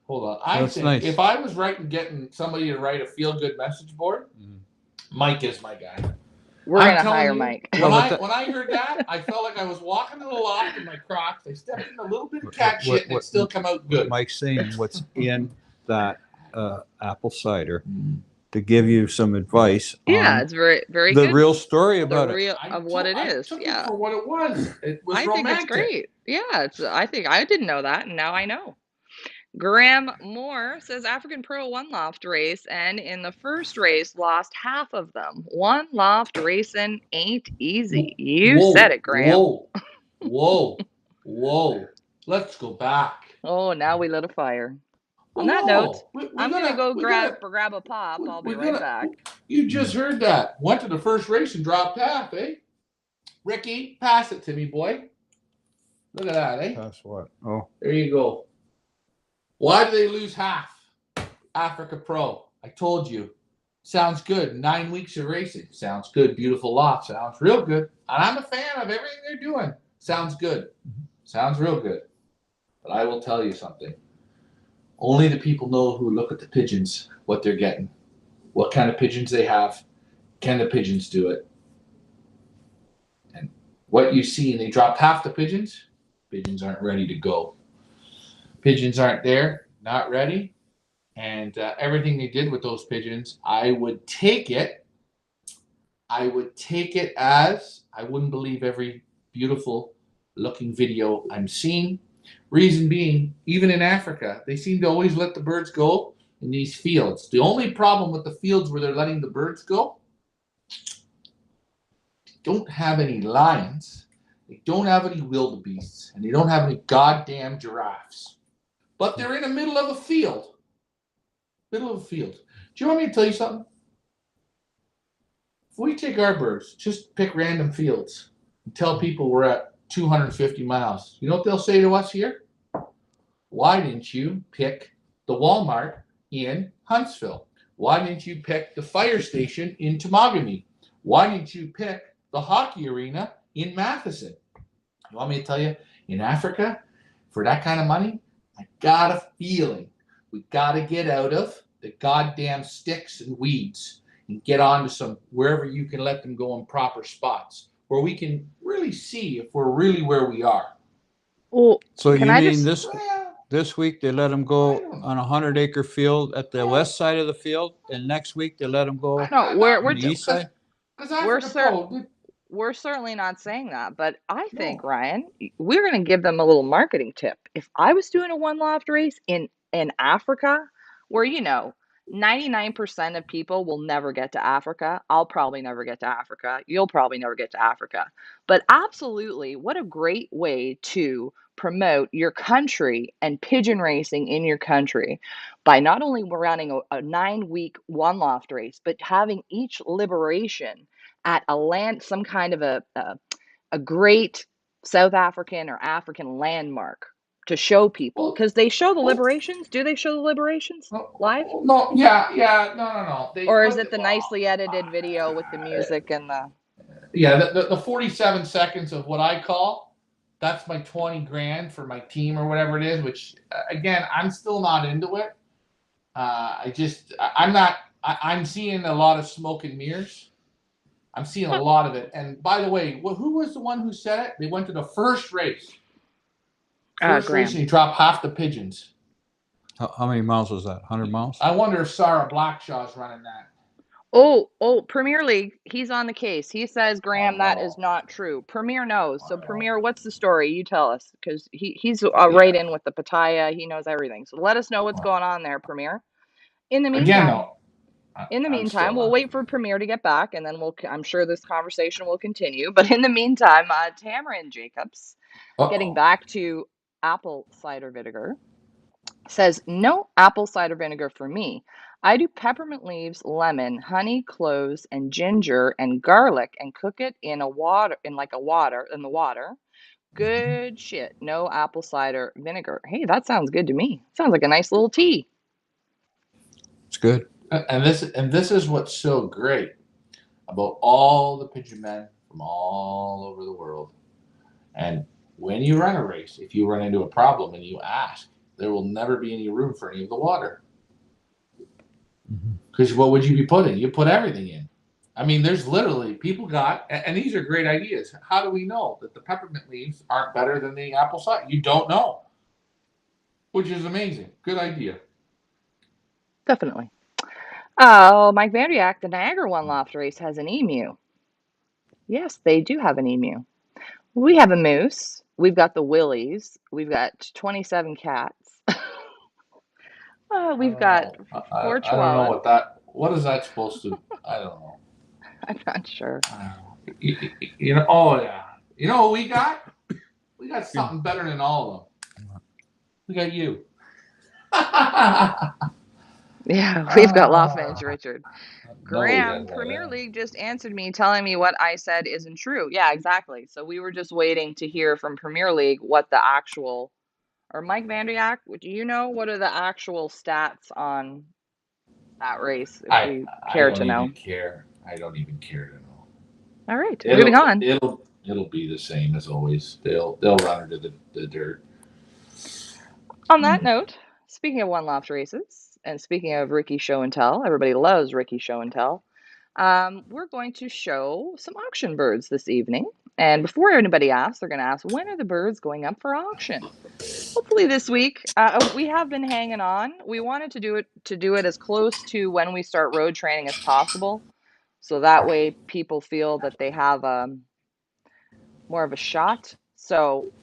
Hold on. I That's think nice. if I was getting somebody to write a feel-good message board, Mike is my guy. We're going to hire Mike. When I heard that, I felt like I was walking in the loft in my Crocs. I stepped in a little bit of cat shit and it still come out good. Mike's saying what's in that apple cider to give you some advice. Yeah, it's very, very the good. real story about What it is. I took Yeah. it for what it was. It was I romantic. think it's great. Yeah, I think I didn't know that, and now I know. Graham Moore says African Pro won Loft race, and in the first race lost half of them. One Loft racing ain't easy. You said it, Graham. Whoa. Let's go back. Oh, now we lit a fire. On that note, I'm gonna go grab a pop. I'll be right back. You just heard that. Went to the first race and dropped half, eh? Ricky, pass it to me, boy. Look at that, eh? Pass what? Oh. There you go. Why do they lose half? Africa Pro. I told you. Sounds good. 9 weeks of racing. Sounds good. Beautiful lot. Sounds real good. And I'm a fan of everything they're doing. Sounds good. Sounds real good. But I will tell you something. Only the people know who look at the pigeons, what they're getting, what kind of pigeons they have. Can the pigeons do it? And what you see, and they dropped half the pigeons. Pigeons aren't ready to go. Pigeons aren't there, not ready. And everything they did with those pigeons, I would take it as I wouldn't believe every beautiful looking video I'm seeing. Reason being, even in Africa, they seem to always let the birds go in these fields. The only problem with the fields where they're letting the birds go, they don't have any lions, they don't have any wildebeests, and they don't have any goddamn giraffes. But they're in the middle of a field. Middle of a field. Do you want me to tell you something? If we take our birds, just pick random fields, and tell people we're at 250 miles, you know what they'll say to us here? Why didn't you pick the Walmart in Huntsville? Why didn't you pick the fire station in Temagami? Why didn't you pick the hockey arena in Matheson? You want me to tell you, in Africa, for that kind of money, I got a feeling we got to get out of the goddamn sticks and weeds and get on to some wherever you can let them go in proper spots where we can really see if we're really where we are. Well, So can you I mean just this week they let them go on a 100-acre field at the west side of the field, and next week they let them go no, on the east side? Because we're Africa, we're certainly not saying that, but I think, No. Ryan, we're going to give them a little marketing tip. If I was doing a one loft race in Africa, where 99% of people will never get to Africa, I'll probably never get to Africa. You'll probably never get to Africa. But absolutely, what a great way to promote your country and pigeon racing in your country by not only running a 9-week one loft race, but having each liberation at some kind of a great South African or African landmark to show people, because they show the liberations. Do they show the liberations live, No, yeah, no. They or is put it the nicely edited video with the music and the? Yeah, the 47 seconds of what I call, that's my 20 grand for my team or whatever it is, which again, I'm still not into it. I'm not, I'm seeing a lot of smoke and mirrors. I'm seeing a lot of it. And by the way, who was the one who said it? They went to the first race. First race, Graham. and he dropped half the pigeons. How many miles was that? 100 miles? I wonder if Sarah Blackshaw's running that. Oh, Premier League, he's on the case. He says, Graham, that is Oh, not true. Premier knows. So, no. Premier, what's the story? You tell us, because he's right Yeah. in with the Pattaya. He knows everything. So, let us know what's going on there, Premier. In the Again, meantime, though, I'm still we'll not. wait for Premier to get back, and then I'm sure this conversation will continue. But in the meantime, Tamara Jacobs, getting Uh-oh. back to apple cider vinegar, says no apple cider vinegar for me. I do peppermint leaves, lemon, honey, cloves, and ginger and garlic, and cook it in the water. Good shit. No apple cider vinegar. Hey, that sounds good to me. Sounds like a nice little tea. It's good. And this is what's so great about all the pigeon men from all over the world. And when you run a race, if you run into a problem and you ask, there will never be any room for any of the water. Because what would you be putting? You put everything in. I mean, there's literally people got, and these are great ideas. How do we know that the peppermint leaves aren't better than the apple cider? You don't know, which is amazing. Good idea. Definitely. Oh, Mike Vanderyak, the Niagara One Loft race has an emu. Yes, they do have an emu. We have a moose. We've got the willies. We've got 27 cats. I We've don't got know. 4 I don't know chihuahuas. what is that supposed to, I don't know. I'm not sure. You know, oh yeah. You know what we got? We got something better than all of them. We got you. Yeah, we've got Loft Manager Richard. No, we Graham, didn't. Premier League just answered me telling me what I said isn't true. Yeah, exactly. So we were just waiting to hear from Premier League what the actual, or Mike Vanderyak, do you know what are the actual stats on that race if I we I care don't to even know? care. I don't even care to know. All right, moving on. It'll be the same as always. They'll run her to the dirt. On that note, speaking of one loft races, and speaking of Ricky Show and Tell, everybody loves Ricky Show and Tell. We're going to show some auction birds this evening. And before anybody asks, they're going to ask, when are the birds going up for auction? Hopefully this week. We have been hanging on. We wanted to do it as close to when we start road training as possible, so that way people feel that they have more of a shot. So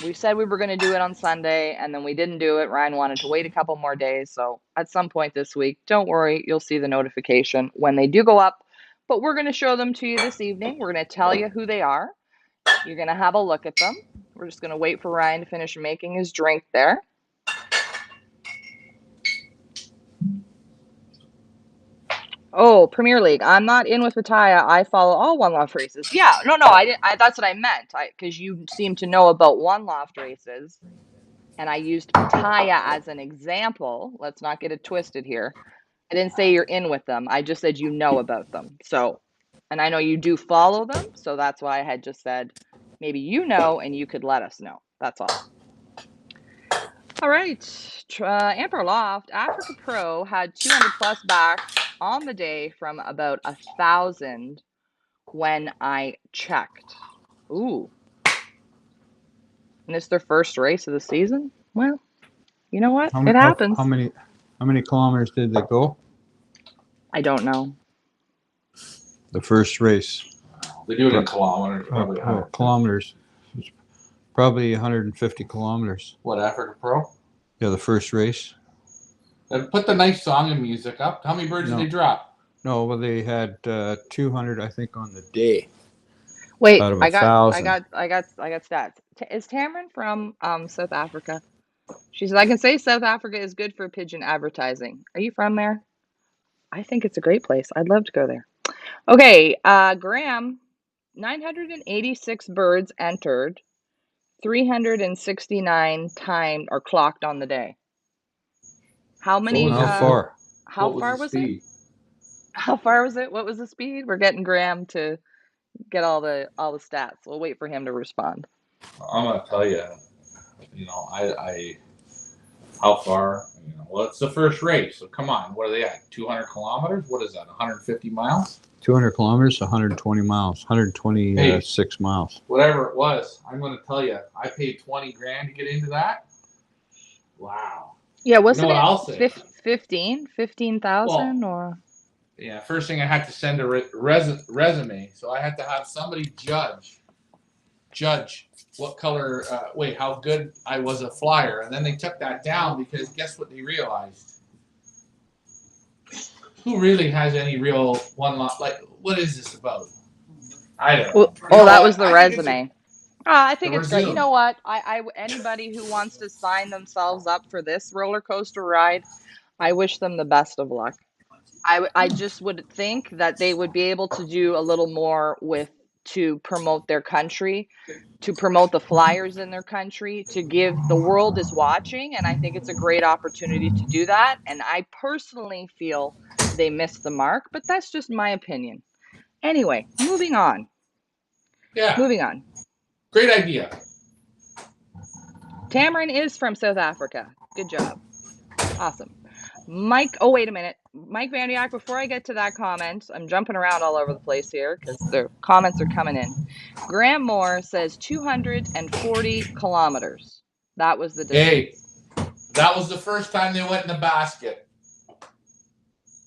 We said we were going to do it on Sunday, and then we didn't do it. Ryan wanted to wait a couple more days. So at some point this week, don't worry, you'll see the notification when they do go up. But we're going to show them to you this evening. We're going to tell you who they are. You're going to have a look at them. We're just going to wait for Ryan to finish making his drink there. Oh, Premier League. I'm not in with Mattia. I follow all One Loft races. Yeah, no, I didn't. That's what I meant. Because you seem to know about One Loft races, and I used Mattia as an example. Let's not get it twisted here. I didn't say you're in with them. I just said you know about them. So, and I know you do follow them. So that's why I had just said maybe you know and you could let us know. That's all. All right. Amber Loft, Africa Pro had 200 plus backs on the day from about 1,000 when I checked. Ooh. And it's their first race of the season? Well, you know what? It happens. How many kilometers did they go? I don't know. The first race. They do it in kilometers. Probably Kilometers. Probably 150 kilometers. What, Africa Pro? Yeah, the first race. Put the nice song and music up. How many birds did they drop? No, well, they had 200, I think, on the day. Wait, out of I got 1,000. stats. Is Tamron from South Africa? She said, I can say South Africa is good for pigeon advertising. Are you from there? I think it's a great place. I'd love to go there. Okay, Graham, 986 birds entered, 369 timed or clocked on the day. How many? How far? How far was it? How far was it? What was the speed? We're getting Graham to get all the stats. We'll wait for him to respond. I'm gonna tell you, I how far? Well, it's the first race, so come on. What are they at? 200 kilometers? What is that? 150 miles? 200 kilometers, 120 miles, 126 miles. Whatever it was, I'm gonna tell you, I paid 20 grand to get into that. Wow. Yeah, wasn't what I'll say? 15,000 or? Yeah, first thing I had to send a resume, so I had to have somebody judge what color, how good I was a flyer, and then they took that down because guess what they realized? Who really has any real one lot? Like, what is this about? I don't know. Oh, that was the resume. I think it's great. resume. You know what? Anybody who wants to sign themselves up for this roller coaster ride, I wish them the best of luck. I just would think that they would be able to do a little more to promote their country, to promote the flyers in their country, to give the world is watching, and I think it's a great opportunity to do that. And I personally feel they missed the mark, but that's just my opinion. Anyway, moving on. Yeah. Moving on. Great idea. Tamron is from South Africa. Good job. Awesome. Mike, oh, wait a minute. Mike Vandiak, before I get to that comment, I'm jumping around all over the place here because the comments are coming in. Graham Moore says 240 kilometers. That was the distance. Hey, that was the first time they went in the basket.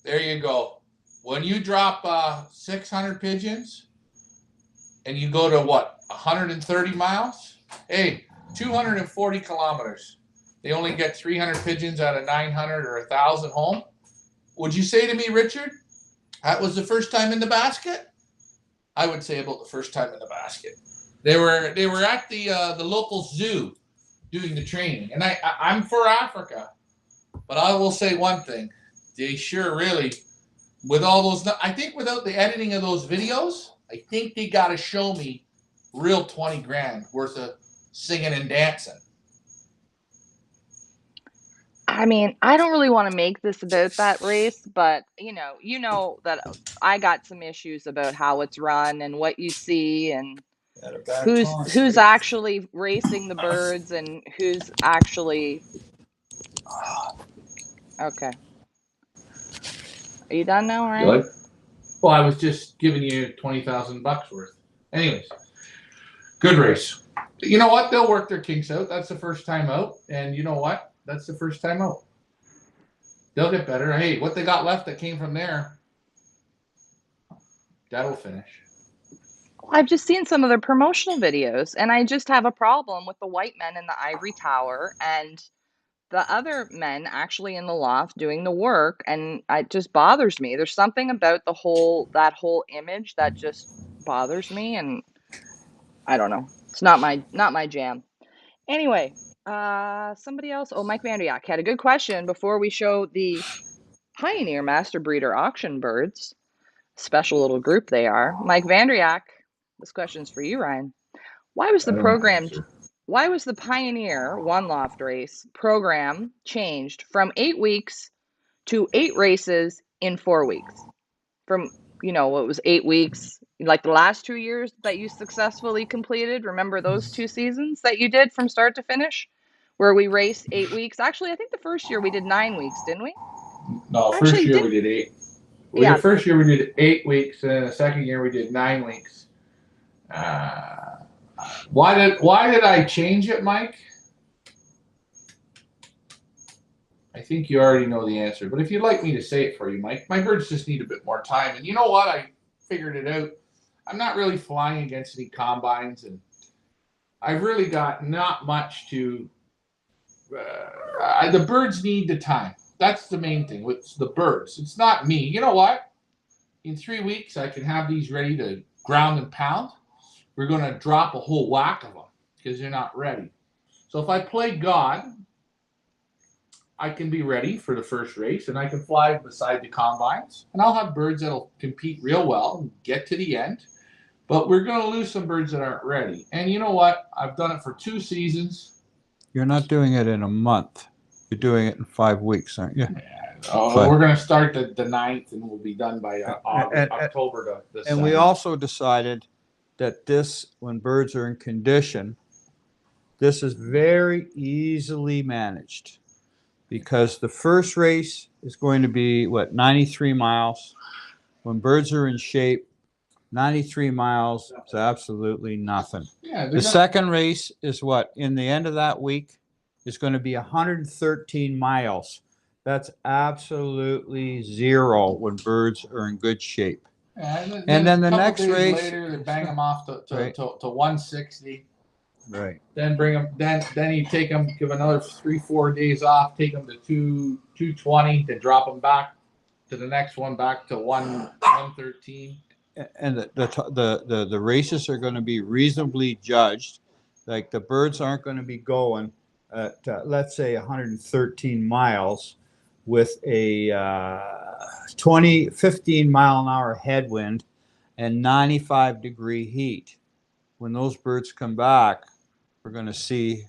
There you go. When you drop 600 pigeons and you go to what, 130 miles? Hey, 240 kilometers. They only get 300 pigeons out of 900 or 1,000 home. Would you say to me, Richard, that was the first time in the basket? I would say about the first time in the basket. They were at the local zoo doing the training, and I'm for Africa, but I will say one thing: they sure really, with all those. I think without the editing of those videos, I think they got to show me real 20 grand worth of singing and dancing. I mean, I don't really want to make this about that race, but you know that I got some issues about how it's run and what you see and who's actually racing the birds and who's actually. Okay. Are you done now, right? Good. Well, I was just giving you $20,000 worth. Anyways, good race. You know what? They'll work their kinks out. That's the first time out, and you know what? That's the first time out. They'll get better. Hey, what they got left that came from there, that'll finish. I've just seen some of their promotional videos, and I just have a problem with the white men in the ivory tower and the other men actually in the loft doing the work, and it just bothers me. There's something about that whole image that just bothers me, and I don't know. It's not my jam. Anyway, somebody else. Oh, Mike Vanderyak had a good question before we show the Pioneer Master Breeder auction birds. Special little group they are. Mike Vanderyak, this question's for you, Ryan. Why was I the don't know, program sir. why was the Pioneer One Loft race program changed from 8 weeks to 8 races in 4 weeks? From, it was 8 weeks, like the last 2 years that you successfully completed. Remember those 2 seasons that you did from start to finish, where we raced 8 weeks? Actually, I think the first year we did 9 weeks, didn't we? No, first Actually, year we didn't. did 8. Yeah. The first year we did 8 weeks, and then the second year we did 9 weeks. Why did I change it, Mike? I think you already know the answer, but if you'd like me to say it for you, Mike, my birds just need a bit more time. And you know what? I figured it out. I'm not really flying against any combines, and I've really got not much to. The birds need the time. That's the main thing with the birds. It's not me. You know what? In 3 weeks, I can have these ready to ground and pound. We're going to drop a whole whack of them because they're not ready. So if I play God, I can be ready for the first race, and I can fly beside the combines, and I'll have birds that'll compete real well and get to the end. But we're going to lose some birds that aren't ready. And you know what? I've done it for 2 seasons. You're not doing it in a month. You're doing it in 5 weeks, aren't you? We're going to start the 9th, and we'll be done by October the 7th. And we also decided that when birds are in condition, this is very easily managed, because the first race is going to be 93 miles. When birds are in shape, 93 miles is absolutely nothing. Yeah, the second race is in the end of that week is going to be 113 miles. That's absolutely zero when birds are in good shape. Yeah, and then the next days race later, they bang them off to 160. Right. Then bring them. Then you take them. Give another 3-4 days off. Take them to 220. Then drop them back to the next one, back to 113. And the races are going to be reasonably judged. Like, the birds aren't going to be going at let's say 113 miles with a 15 mile an hour headwind and 95-degree heat. When those birds come back, we're going to see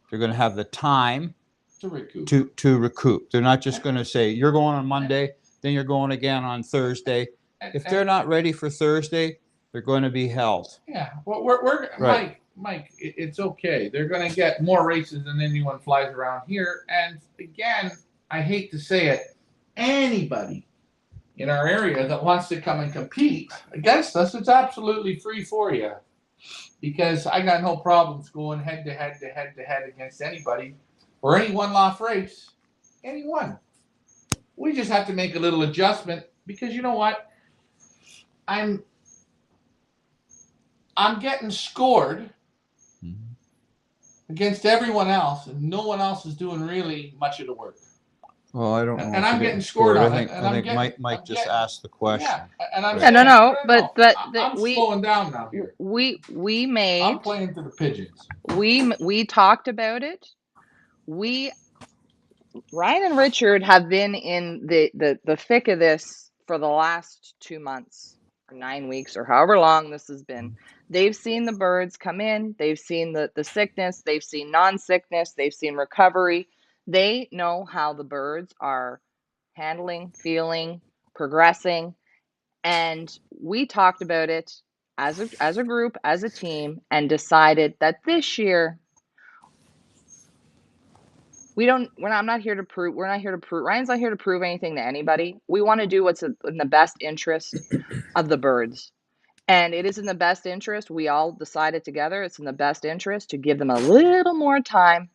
they're going to have the time to recoup. To recoup. They're not just going to say, you're going on Monday, then you're going again on Thursday. If they're not ready for Thursday, they're going to be held. Yeah, well, we're right. Mike, it's okay. They're going to get more races than anyone flies around here. And again, I hate to say it, anybody in our area that wants to come and compete against us, it's absolutely free for you. Because I got no problems going head to head against anybody or any one loft race. Anyone. We just have to make a little adjustment, because you know what? I'm getting scored against everyone else, and no one else is doing really much of the work. Well, I don't know. And I'm getting scored on it. I think Mike just asked the question. Yeah, and I'm saying, no, but I'm slowing down now here. I'm playing to the pigeons. We talked about it. Ryan and Richard have been in the thick of this for the last 2 months or 9 weeks or however long this has been. They've seen the birds come in. They've seen the sickness. They've seen non-sickness. They've seen recovery. They know how the birds are handling, feeling, progressing. And we talked about it as a group, as a team, and decided that this year I'm not here to prove, Ryan's not here to prove anything to anybody. We want to do what's in the best interest of the birds. And it is in the best interest. We all decided together it's in the best interest to give them a little more time.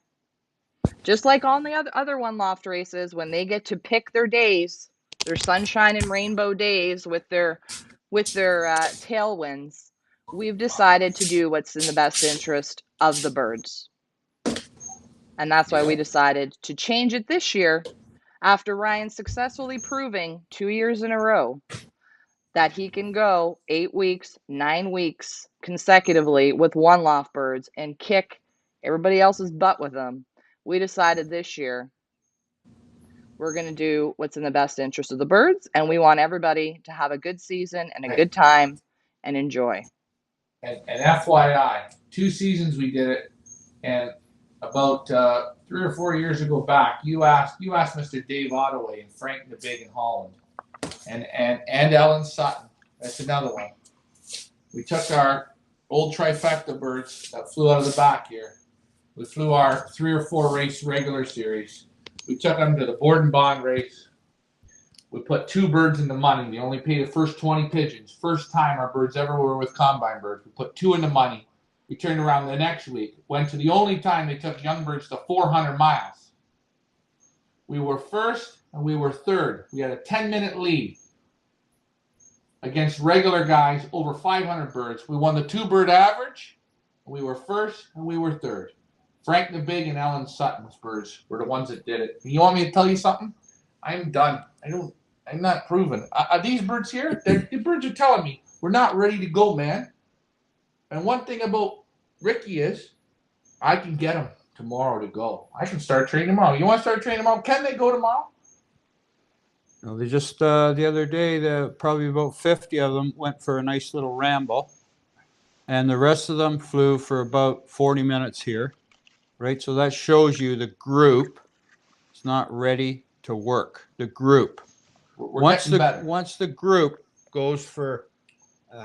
Just like on the other one loft races, when they get to pick their days, their sunshine and rainbow days with their tailwinds, we've decided to do what's in the best interest of the birds. And that's why we decided to change it this year after Ryan successfully proving 2 years in a row that he can go 8 weeks, 9 weeks consecutively with one loft birds and kick everybody else's butt with them. We decided this year we're going to do what's in the best interest of the birds, and we want everybody to have a good season and a good time and enjoy. And FYI, 2 seasons we did it, and about 3 or 4 years ago back, you asked Mr. Dave Ottaway and Frank the Big in Holland, and Ellen Sutton. That's another one. We took our old trifecta birds that flew out of the back here. We flew our 3 or 4 race regular series. We took them to the board and bond race. We put 2 birds in the money. They only paid the first 20 pigeons. First time our birds ever were with combine birds. We put 2 in the money. We turned around the next week. Went to the only time they took young birds to 400 miles. We were first and we were third. We had a 10-minute lead against regular guys over 500 birds. We won the 2-bird average. We were first and we were third. Frank the Big and Ellen Sutton's birds were the ones that did it. You want me to tell you something? I'm done. I'm not proven. These birds here, the birds are telling me we're not ready to go, man. And one thing about Ricky is I can get them tomorrow to go. I can start training tomorrow. You want to start training tomorrow? Can they go tomorrow? No, they just the other day, probably about 50 of them went for a nice little ramble, and the rest of them flew for about 40 minutes here, right? So that shows you the group is not ready to work. The group. Once the group goes for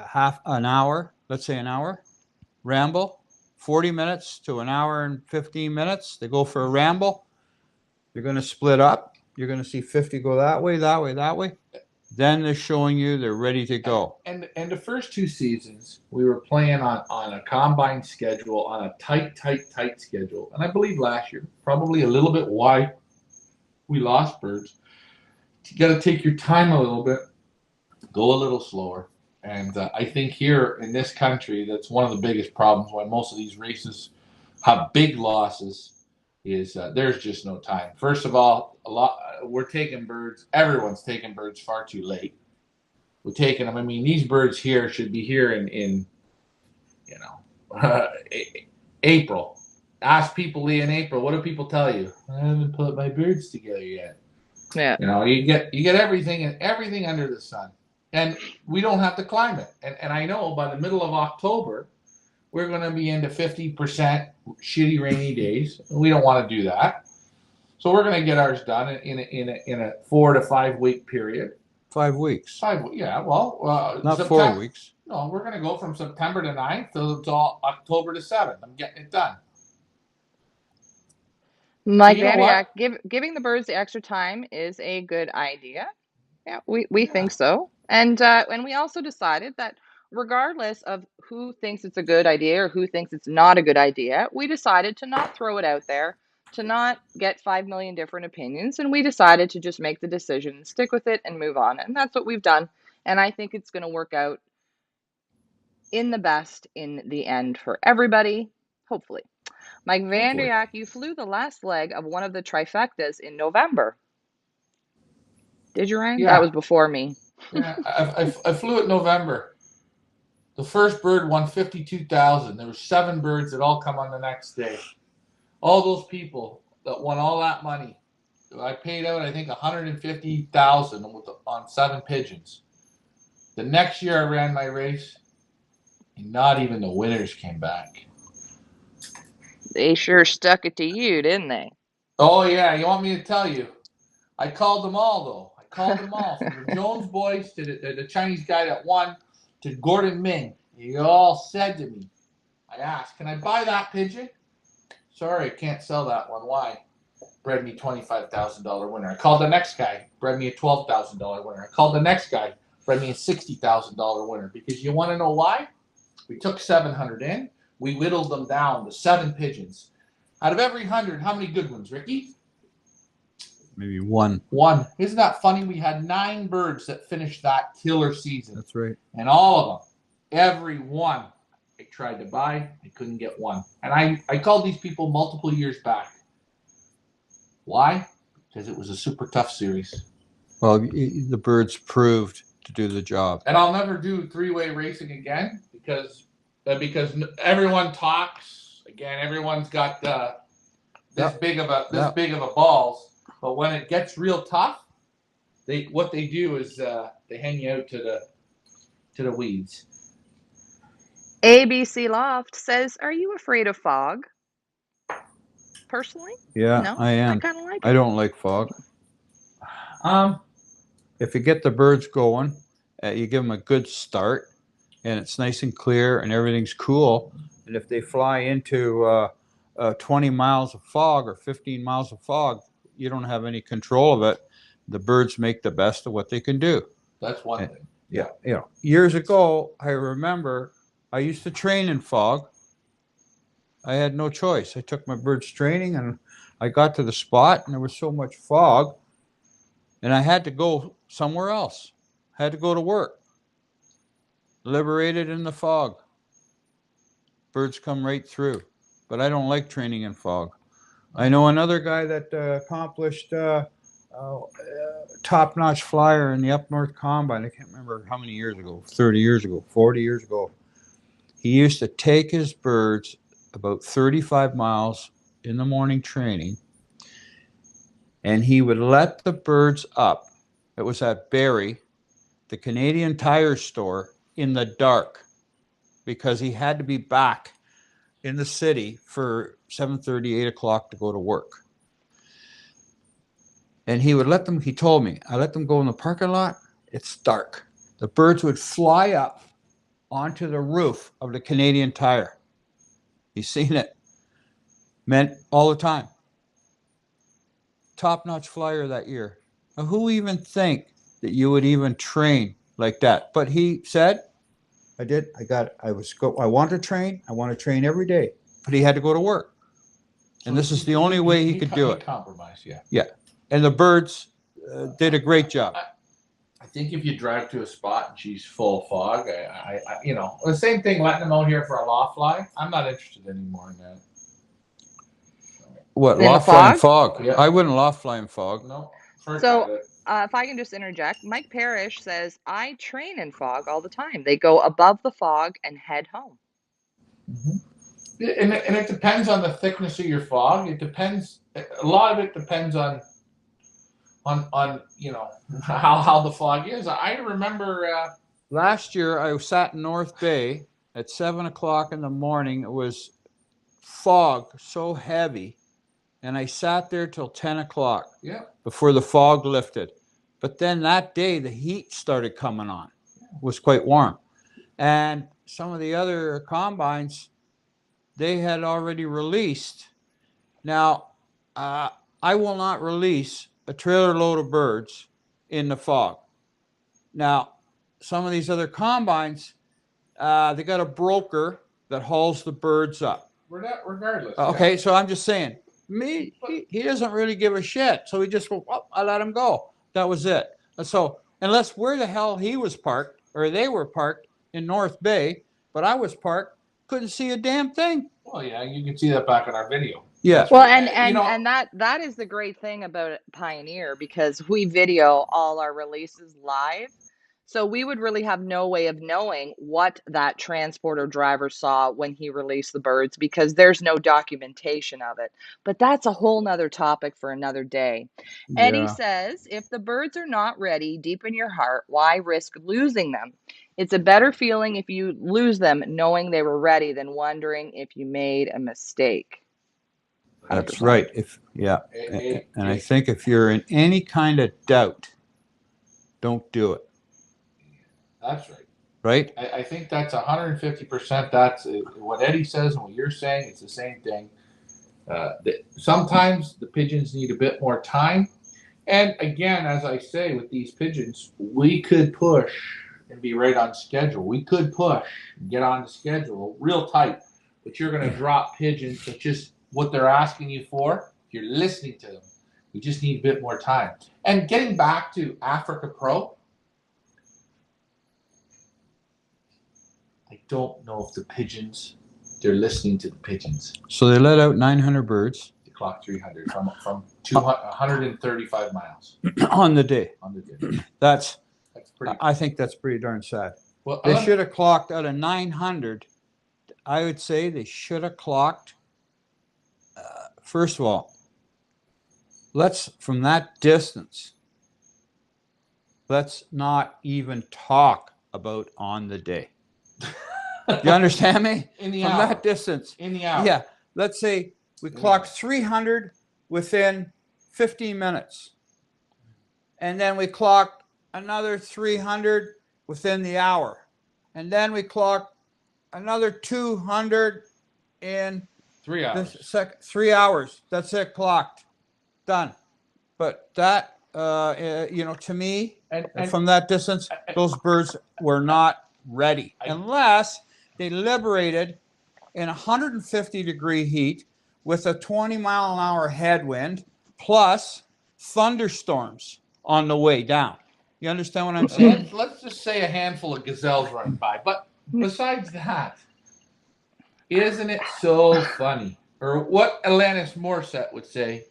half an hour, let's say an hour, ramble, 40 minutes to an hour and 15 minutes, they go for a ramble, you're going to split up. You're going to see 50 go that way, that way, that way. Then they're showing you they're ready to go. And the first 2 seasons, we were playing on a combine schedule, on a tight schedule. And I believe last year, probably a little bit why we lost birds. You got to take your time a little bit, go a little slower. And I think here in this country, that's one of the biggest problems why most of these races have big losses is there's just no time. First of all, we're taking birds. Everyone's taking birds far too late. We're taking them. I mean, these birds here should be here in April. Ask people in April. What do people tell you? I haven't put my birds together yet. Yeah. You get everything under the sun, and we don't have the climate. And I know by the middle of October, we're going to be into 50% shitty rainy days. We don't want to do that. So we're going to get ours done in a 4 to 5 week period. 5 weeks. Yeah. Well, not 4 weeks. No, we're going to go from September to 9th to October to 7th. I'm getting it done. Mike Vanderyak, giving the birds the extra time is a good idea. Yeah, we think so. And we also decided that regardless of who thinks it's a good idea or who thinks it's not a good idea, we decided to not throw it out there, to not get 5 million different opinions, and we decided to just make the decision, stick with it, and move on. And that's what we've done. And I think it's going to work out in the best in the end for everybody, hopefully. Mike Vanderyak, you flew the last leg of one of the trifectas in November. Did you, Ryan? Yeah. That was before me. Yeah, I flew it November. The first bird won $52,000. There were 7 birds that all come on the next day. All those people that won all that money, I paid out I think $150,000 on 7 pigeons. The next year I ran my race, and not even the winners came back. They sure stuck it to you, didn't they? Oh yeah, you want me to tell you? I called them all though. I called them all, from the Jones boys to the Chinese guy that won, to Gordon Ming. You all said to me, I asked, can I buy that pigeon? Sorry, I can't sell that one. Why? Bred me $25,000 winner. I called the next guy, bred me a $12,000 winner. I called the next guy, bred me a $60,000 winner. Because you want to know why? We took 700 in. We whittled them down to 7 pigeons. Out of every 100, how many good ones, Ricky? Maybe 1. 1. Isn't that funny? We had 9 birds that finished that killer season. That's right. And all of them, every one I tried to buy, I couldn't get one. And I called these people multiple years back. Why? Because it was a super tough series. Well, the birds proved to do the job. And I'll never do three-way racing again because everyone talks. Again, everyone's got this big of a balls. But when it gets real tough, what they do is they hang you out to the weeds. ABC Loft says, "Are you afraid of fog?" Personally, Yeah, no. I am. I kind of like it. I don't like fog. If you get the birds going, you give them a good start, and it's nice and clear, and everything's cool. And if they fly into 20 miles of fog or 15 miles of fog, you don't have any control of it. The birds make the best of what they can do. That's one thing. Yeah, you know, years ago, I remember I used to train in fog. I had no choice. I took my birds training, and I got to the spot, and there was so much fog, and I had to go somewhere else. I had to go to work. Liberated in the fog. Birds come right through, but I don't like training in fog. I know another guy that accomplished top-notch flyer in the Up North Combine. I can't remember how many years ago, 30 years ago, 40 years ago. He used to take his birds about 35 miles in the morning training, and he would let the birds up. It was at Barrie, the Canadian Tire store, in the dark, because he had to be back in the city for 7:30, 8 o'clock to go to work. And he would let them, he told me, I let them go in the parking lot. It's dark. The birds would fly up onto the roof of the Canadian Tire. He's seen it. Meant all the time. Top-notch flyer that year. Now, who even think that you would even train like that? But he said, I want to train. I want to train every day. But he had to go to work. And this is the only way he could do it. Compromise, yeah. Yeah. And the birds did a great job. I think if you drive to a spot and she's full of fog, I you know, the same thing letting them out here for a loft fly. I'm not interested anymore in that. What, In the loft fly in fog? fog? Yeah. I wouldn't loft fly in fog. No. So, if I can just interject, Mike Parrish says, "I train in fog all the time. They go above the fog and head home." Mm-hmm. And it depends on the thickness of your fog. It depends. A lot of it depends on you know how the fog is. I remember last year I sat in North Bay at 7 o'clock in the morning. It was fog so heavy, and I sat there till 10 o'clock. Yeah. Before the fog lifted. But then that day the heat started coming on. It was quite warm. And some of the other combines, they had already released. Now, I will not release a trailer load of birds in the fog. Now, some of these other combines, they got a broker that hauls the birds up. Regardless. Okay, yeah. So I'm just saying, he doesn't really give a shit. So he just, I let him go. That was it. So unless where the hell he was parked, or they were parked in North Bay, but I was parked, couldn't see a damn thing. Well, yeah, you can see that back in our video. Yeah. Well, and that is the great thing about Pioneer, because we video all our releases live. So we would really have no way of knowing what that transporter driver saw when he released the birds, because there's no documentation of it. But that's a whole nother topic for another day. Yeah. Eddie says, if the birds are not ready deep in your heart, why risk losing them? It's a better feeling if you lose them knowing they were ready than wondering if you made a mistake. 100%. That's right. And I think if you're in any kind of doubt, don't do it. That's right. Right? I think that's 150%. That's what Eddie says and what you're saying. It's the same thing. Sometimes the pigeons need a bit more time. And again, as I say, with these pigeons, we could push and be right on schedule. We could push and get on the schedule real tight. But you're going to drop pigeons that just what they're asking you for. If you're listening to them, we just need a bit more time. And getting back to Africa Pro, I don't know if the pigeons, they're listening to the pigeons. So they let out 900 birds. They clocked 300 from 135 miles On the day. on the day. That's pretty. I think that's pretty darn sad. Well, They should have clocked out of 900. I would say they should have clocked. First of all, from that distance, let's not even talk about on the day. You understand me? In the From hour. that distance. In the hour. Yeah. Let's say we clocked 300 within 15 minutes. And then we clocked another 300 within the hour. And then we clocked another 200 in 3 hours. 3 hours. That's it, clocked. Done. But that, to me, And from that distance, those birds were not ready. Unless they liberated in 150-degree heat with a 20-mile-an-hour headwind plus thunderstorms on the way down. You understand what I'm saying? Let's just say a handful of gazelles running by. But besides that, isn't it so funny? Or what Alanis Morissette would say,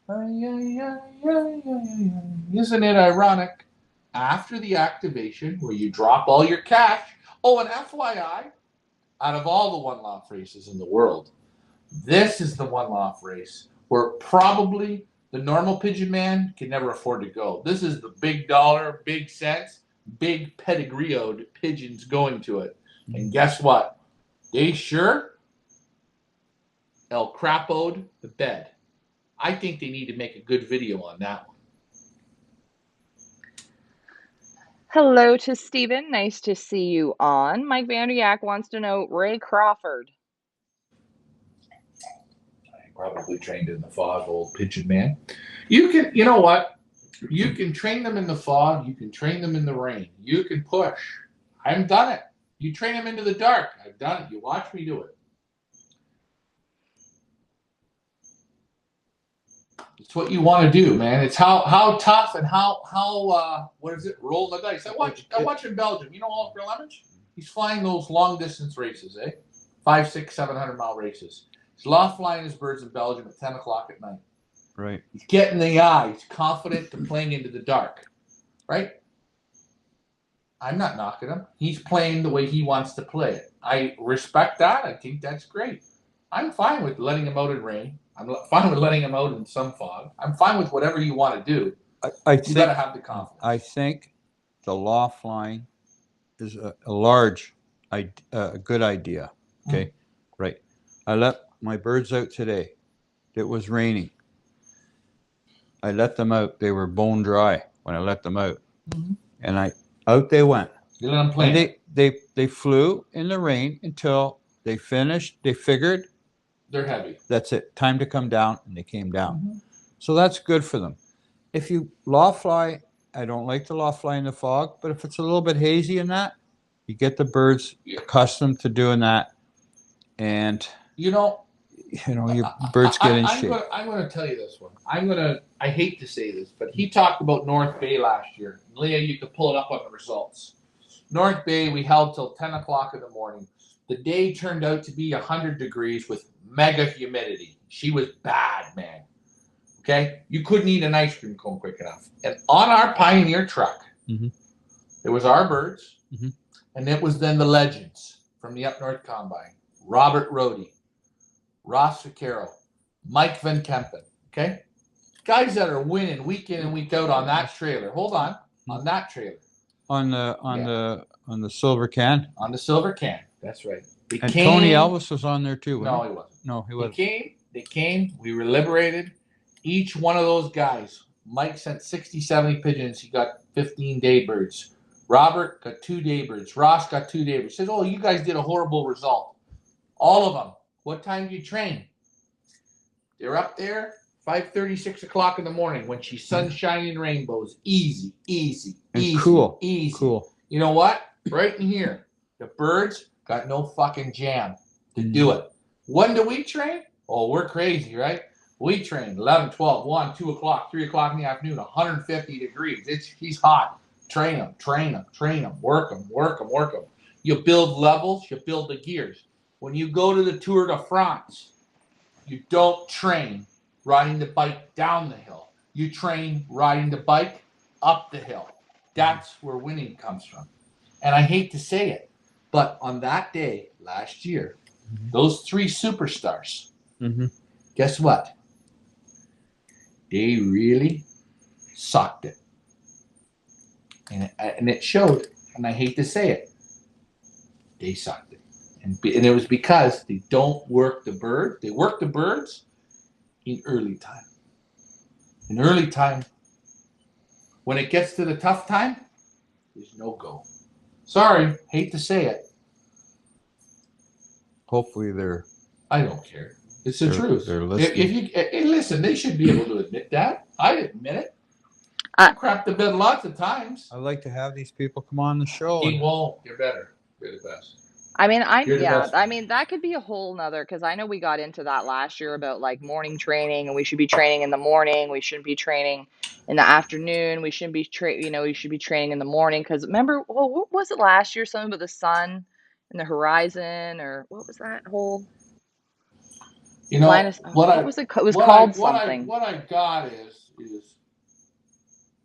isn't it ironic? After the activation where you drop all your cash. Oh, and FYI, out of all the one loft races in the world, this is the one loft race where probably the normal pigeon man can never afford to go. This is the big dollar, big cents, big pedigreed pigeons going to it. And guess what? They sure El Crapo'd the bed. I think they need to make a good video on that one. Hello to Stephen. Nice to see you on. Mike Vanderyak wants to know Ray Crawford. I probably trained in the fog, old pigeon man. You know what? You can train them in the fog. You can train them in the rain. You can push. I've done it. You train them into the dark. I've done it. You watch me do it. It's what you want to do, man. It's how tough and how what is it? Roll the dice. I watch in Belgium. You know Oliver Lemons? He's flying those long distance races, 500, 600, 700-mile races. He's loft flying his birds in Belgium at 10 o'clock at night. Right. He's getting the eye. He's confident to playing into the dark. Right? I'm not knocking him. He's playing the way he wants to play it. I respect that. I think that's great. I'm fine with letting him out in rain. I'm fine with letting him out in some fog. I'm fine with whatever you want to do. I think you got to have the confidence. I think the loft flying is a good idea. Okay, right. I let my birds out today. It was raining. I let them out. They were bone dry when I let them out, and out they went. You let them play. And they flew in the rain until they finished. They figured they're heavy. That's it. Time to come down, and they came down. So that's good for them. If you loft fly, I don't like to loft fly in the fog, but if it's a little bit hazy in that, you get the birds accustomed to doing that, and your birds get in shape. I'm going to tell you this one. I hate to say this, but he talked about North Bay last year. Leah, you could pull it up on the results. North Bay, we held till 10 o'clock in the morning. The day turned out to be 100 degrees with mega humidity. She was bad, man. Okay? You couldn't eat an ice cream cone quick enough. And on our Pioneer truck, there was our birds, and it was then the legends from the Up North Combine. Robert Rohde, Ross Vaquero, Mike Van Kempen. Okay? Guys that are winning week in and week out on that trailer. Hold on. On that trailer. On the silver can. On the silver can. That's right. Tony Elvis was on there too. No, he wasn't. No, he wasn't. They came. We were liberated. Each one of those guys. Mike sent 60, 70 pigeons. He got 15 daybirds. Robert got 2 daybirds. Ross got 2 daybirds. Says, oh, you guys did a horrible result. All of them. What time do you train? They're up there 5:30, 6 o'clock in the morning when she's sunshining rainbows. Easy. Cool. Easy. Cool. You know what? Right in here. The birds got no fucking jam to do it. When do we train? Oh, we're crazy, right? We train 11, 12, 1, 2 o'clock, 3 o'clock in the afternoon, 150 degrees. He's hot. Train them. Work them. You build levels, you build the gears. When you go to the Tour de France, you don't train riding the bike down the hill. You train riding the bike up the hill. That's where winning comes from. And I hate to say it, but on that day last year, those 3 superstars, guess what? They really sucked it. And it showed, and I hate to say it, they sucked it. And it was because they don't work the bird. They work the birds in early time. In early time, when it gets to the tough time, there's no go. Sorry, hate to say it. Hopefully they're. I don't care. It's the truth. They're listening. If you listen, they should be able to admit that. I admit it. I I crapped the bed lots of times. I'd like to have these people come on the show. He won't. You're better. You're the best. I mean, You're the best. I mean, that could be a whole nother, because I know we got into that last year about like morning training, and we should be training in the morning. We shouldn't be training in the afternoon. We shouldn't be we should be training in the morning. Because remember, well, what was it last year? Something about the sun and the horizon, or what was that whole You know minus? What was it? It was called something. What I got is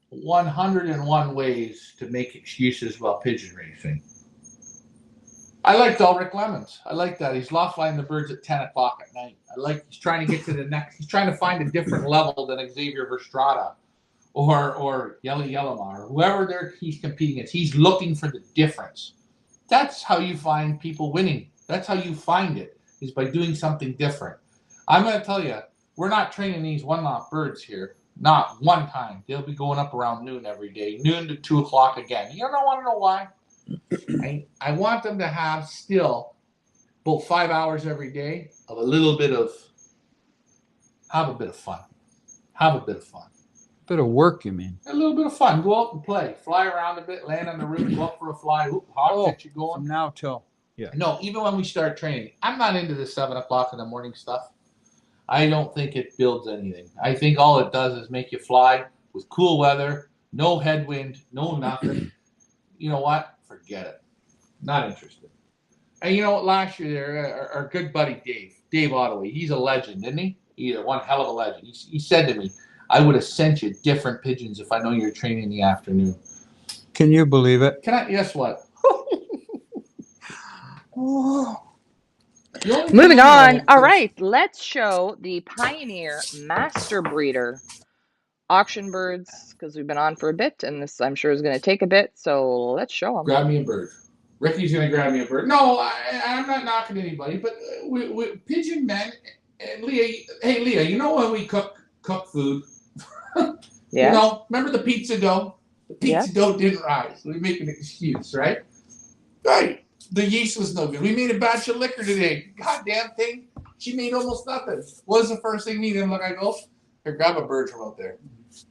101 ways to make excuses while pigeon racing. I liked Ulrich Lemons. I like that. He's loft flying the birds at 10 o'clock at night. I like he's trying to get to the next. He's trying to find a different level than Xavier Verstrada or Yelly Yellowmar or whoever he's competing against. He's looking for the difference. That's how you find people winning. That's how you find it, is by doing something different. I'm going to tell you, we're not training these one-off birds here. Not one time. They'll be going up around noon every day, noon to 2 o'clock again. You don't want to know why? I want them to have still about 5 hours every day of a little bit of, have a bit of fun. Have a bit of fun. Bit of work, you mean? A little bit of fun. Go out and play. Fly around a bit, land on the roof, go up for a fly. Oop, hawks get you going. From now till. Yeah. No, even when we start training, I'm not into the 7 o'clock in the morning stuff. I don't think it builds anything. I think all it does is make you fly with cool weather, no headwind, no nothing. You know what? Forget it. Not interested. And you know what? Last year, there, our good buddy Dave Ottaway, he's a legend, isn't he? He's one hell of a legend. He said to me, I would have sent you different pigeons if I know you're training in the afternoon. Can you believe it? Can I? Guess what? Moving on. All right, let's show the Pioneer Master Breeder auction birds, because we've been on for a bit, and this I'm sure is going to take a bit. So let's show them. Grab me a bird. Ricky's going to grab me a bird. No, I'm not knocking anybody, but we pigeon men and Leah. Hey, Leah, you know when we cook food? Yeah. You know, remember the pizza dough? The pizza dough didn't rise. We make an excuse, right? Right. The yeast was no good. We made a batch of liquor today. Goddamn thing. She made almost nothing. What was the first thing we did? Look, I go, here, grab a bird from out there.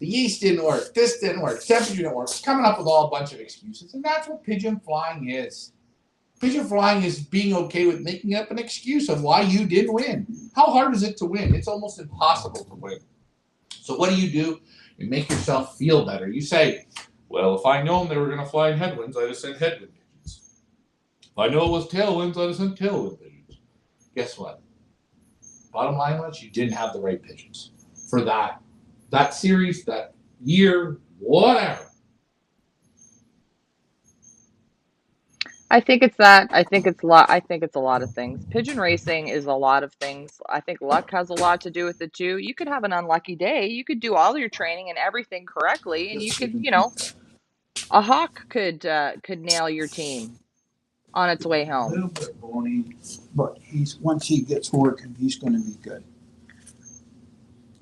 The yeast didn't work. This didn't work. Temperature didn't work. Coming up with all a bunch of excuses. And that's what pigeon flying is. Pigeon flying is being okay with making up an excuse of why you did win. How hard is it to win? It's almost impossible to win. So what do? You make yourself feel better. You say, well, if I known they were going to fly in headwinds, I'd have sent headwind pigeons. If I know it was tailwinds, I'd have sent tailwind pigeons. Guess what? Bottom line was, you didn't have the right pigeons for that series, that year, whatever. I think it's that. I think it's a lot. I think it's a lot of things. Pigeon racing is a lot of things. I think luck has a lot to do with it too. You could have an unlucky day. You could do all your training and everything correctly, and you could, a hawk could nail your team on its way A home. little bit bony, but once he gets working, he's going to be good.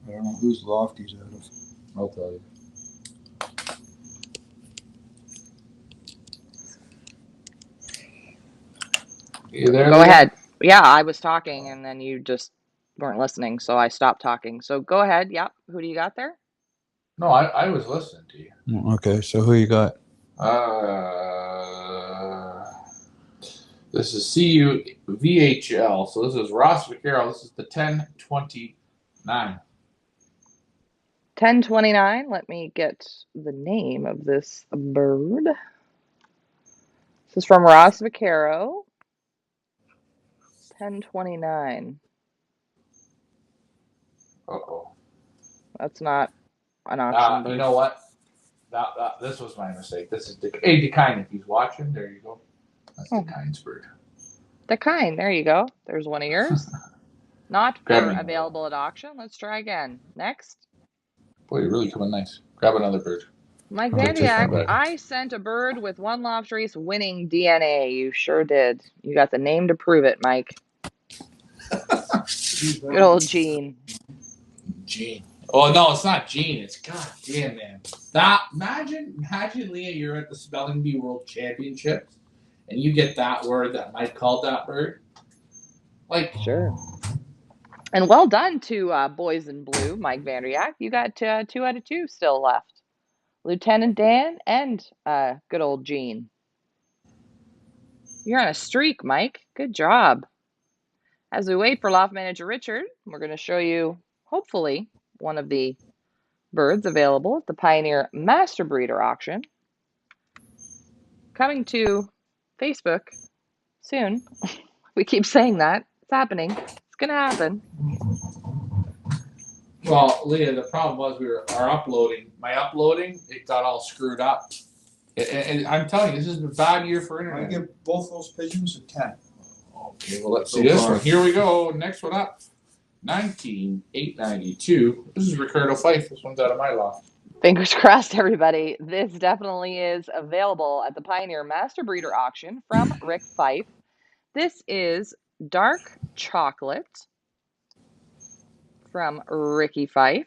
I don't know whose loft he's out of. I'll tell you. You there? Go ahead. Yeah, I was talking and then you just weren't listening, so I stopped talking. So go ahead. Yep. Who do you got there? No, I was listening to you. Okay, so who you got? This is CUVHL. So this is Ross Vaquero. This is the 1029. 1029. Let me get the name of this bird. This is from Ross Vaquero. 1029. Uh-oh. That's not an auction bird. You know what? This was my mistake. This is Dekine. If he's watching, there you go. That's Dekine's bird. Dekine, there you go. There's one of yours. Not Grab for me. available at auction. Let's try again. Next. Boy, you're really coming nice. Grab another bird. Mike Okay, take Vandiak, one. I sent a bird with one loft race winning DNA. You sure did. You got the name to prove it, Mike. Good old Gene. Gene. Oh no, it's not Gene. It's goddamn man. Imagine, Leah, you're at the Spelling Bee World Championships, and you get that word that Mike called that bird. Like, Sure. And well done to Boys in Blue, Mike Vandiak. You got 2 out of 2 still left. Lieutenant Dan and good old Gene. You're on a streak, Mike. Good job. As we wait for Loft Manager Richard, we're going to show you, hopefully, one of the birds available at the Pioneer Master Breeder Auction. Coming to Facebook soon. We keep saying that. It's happening. It's going to happen. well, Leah, the problem was my uploading, it got all screwed up. And I'm telling you, this is a bad year for I internet. give both those pigeons a 10. Okay, well, let's So see this far. one. Here we go. Next one up. 19892. This is Ricardo Fife. This one's out of my loft. Fingers crossed, everybody. This definitely is available at the Pioneer Master Breeder Auction from Rick Fife. This is Dark Chocolate from Ricky Fife.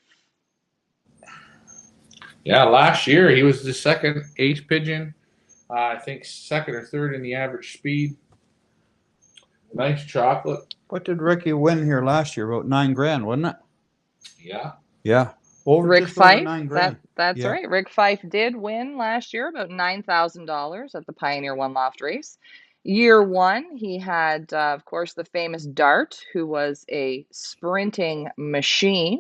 Yeah, last year he was the second ace pigeon. I think second or third in the average speed. Nice chocolate. What did Ricky win here last year? About $9,000, wasn't it? Yeah. Yeah. Rick Just over Fife. $9,000. That's Yeah. right. Rick Fife did win last year about $9,000 at the Pioneer One Loft race. Year one, he had, of course, the famous Dart, who was a sprinting machine.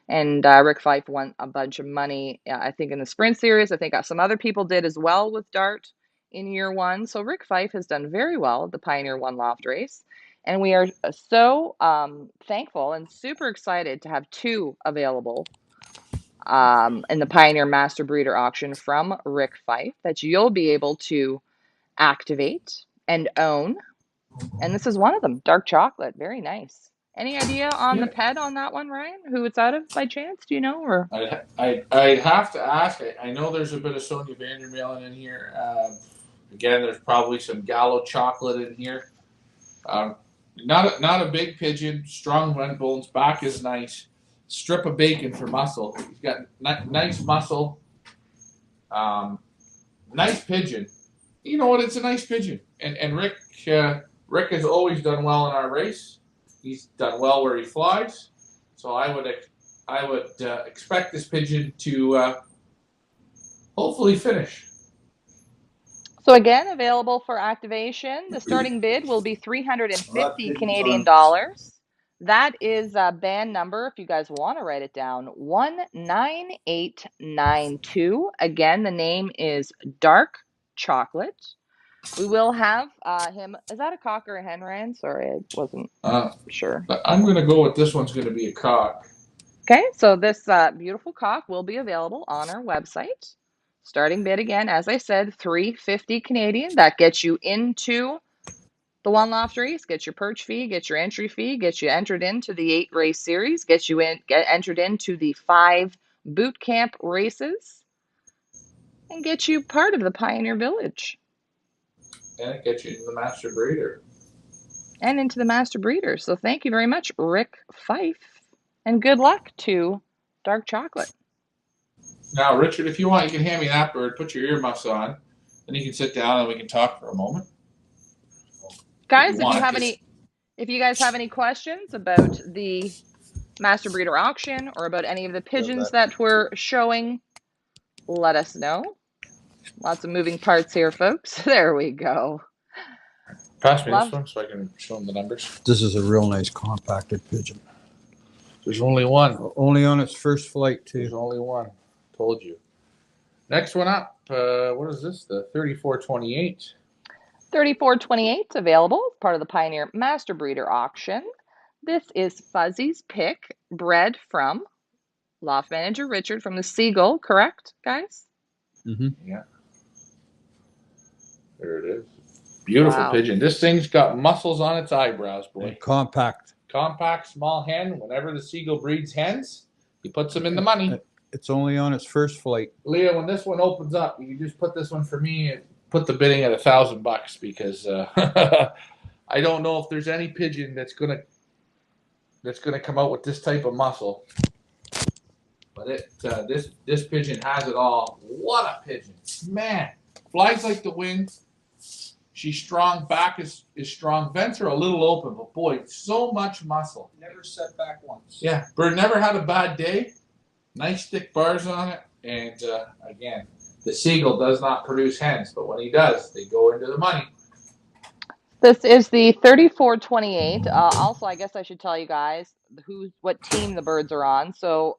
And Rick Fife won a bunch of money, I think, in the sprint series. I think some other people did as well with Dart in year one. So Rick Fife has done very well at the Pioneer One Loft race. And we are so thankful and super excited to have 2 available in the Pioneer Master Breeder Auction from Rick Fife that you'll be able to activate and own. And this is one of them, Dark Chocolate. Very nice. Any idea on the pet on that one, Ryan? Who it's out of by chance? Do you know? Or I'd have to ask. I know there's a bit of Sonia Vandermeulen in here. Again, there's probably some Gallo chocolate in here. Not a big pigeon. Strong run bones. Back is nice. Strip of bacon for muscle. He's got nice muscle. Nice pigeon. You know what? It's a nice pigeon. And Rick has always done well in our race. He's done well where he flies. So I would expect this pigeon to hopefully finish. so again, available for activation. The starting bid will be 350 Canadian dollars. That is a band number, if you guys want to write it down, 19892. Again, the name is Dark Chocolate. We will have him. Is that a cock or a hen, Ryan? Sorry, I wasn't sure. I'm going to go with this one's going to be a cock. Okay, so this beautiful cock will be available on our website. Starting bid again, as I said, 350 Canadian. That gets you into the One Loft race, gets your perch fee, gets your entry fee, gets you entered into the 8 race series, get entered into the 5 boot camp races, and get you part of the Pioneer Village. And it gets you into the Master Breeder. And into the Master Breeder. So thank you very much, Rick Fife. And good luck to Dark Chocolate. Now, Richard, if you want, you can hand me that bird. Put your earmuffs on. Then you can sit down and we can talk for a moment. Guys, if you guys have any questions about the Master Breeder auction or about any of the pigeons that we're showing, let us know. Lots of moving parts here, folks. There we go. Pass me this one so I can show them the numbers. This is a real nice compacted pigeon. There's only one. Only on its first flight, too. There's only one. Told you. Next one up. What is this? The 3428. 3428 available, part of the Pioneer Master Breeder auction. This is Fuzzy's Pick, bred from Loft Manager Richard from the Siegel, correct, guys? Mm-hmm. Yeah. There it is. Beautiful Wow. pigeon. This thing's got muscles on its eyebrows, boy. And compact. Compact, small hen. Whenever the Siegel breeds hens, he puts them in the money. It's only on its first flight. Leah, when this one opens up, you just put this one for me and put the bidding at $1,000 because I don't know if there's any pigeon that's gonna come out with this type of muscle. But this pigeon has it all. What a pigeon, man! Flies like the wind. She's strong. Back is strong. Vents are a little open, but boy, so much muscle. Never set back once. Yeah, bird never had a bad day. Nice thick bars on it, and again, the Siegel does not produce hens, but when he does, they go into the money. This is the 3428. Also, I guess I should tell you guys what team the birds are on. So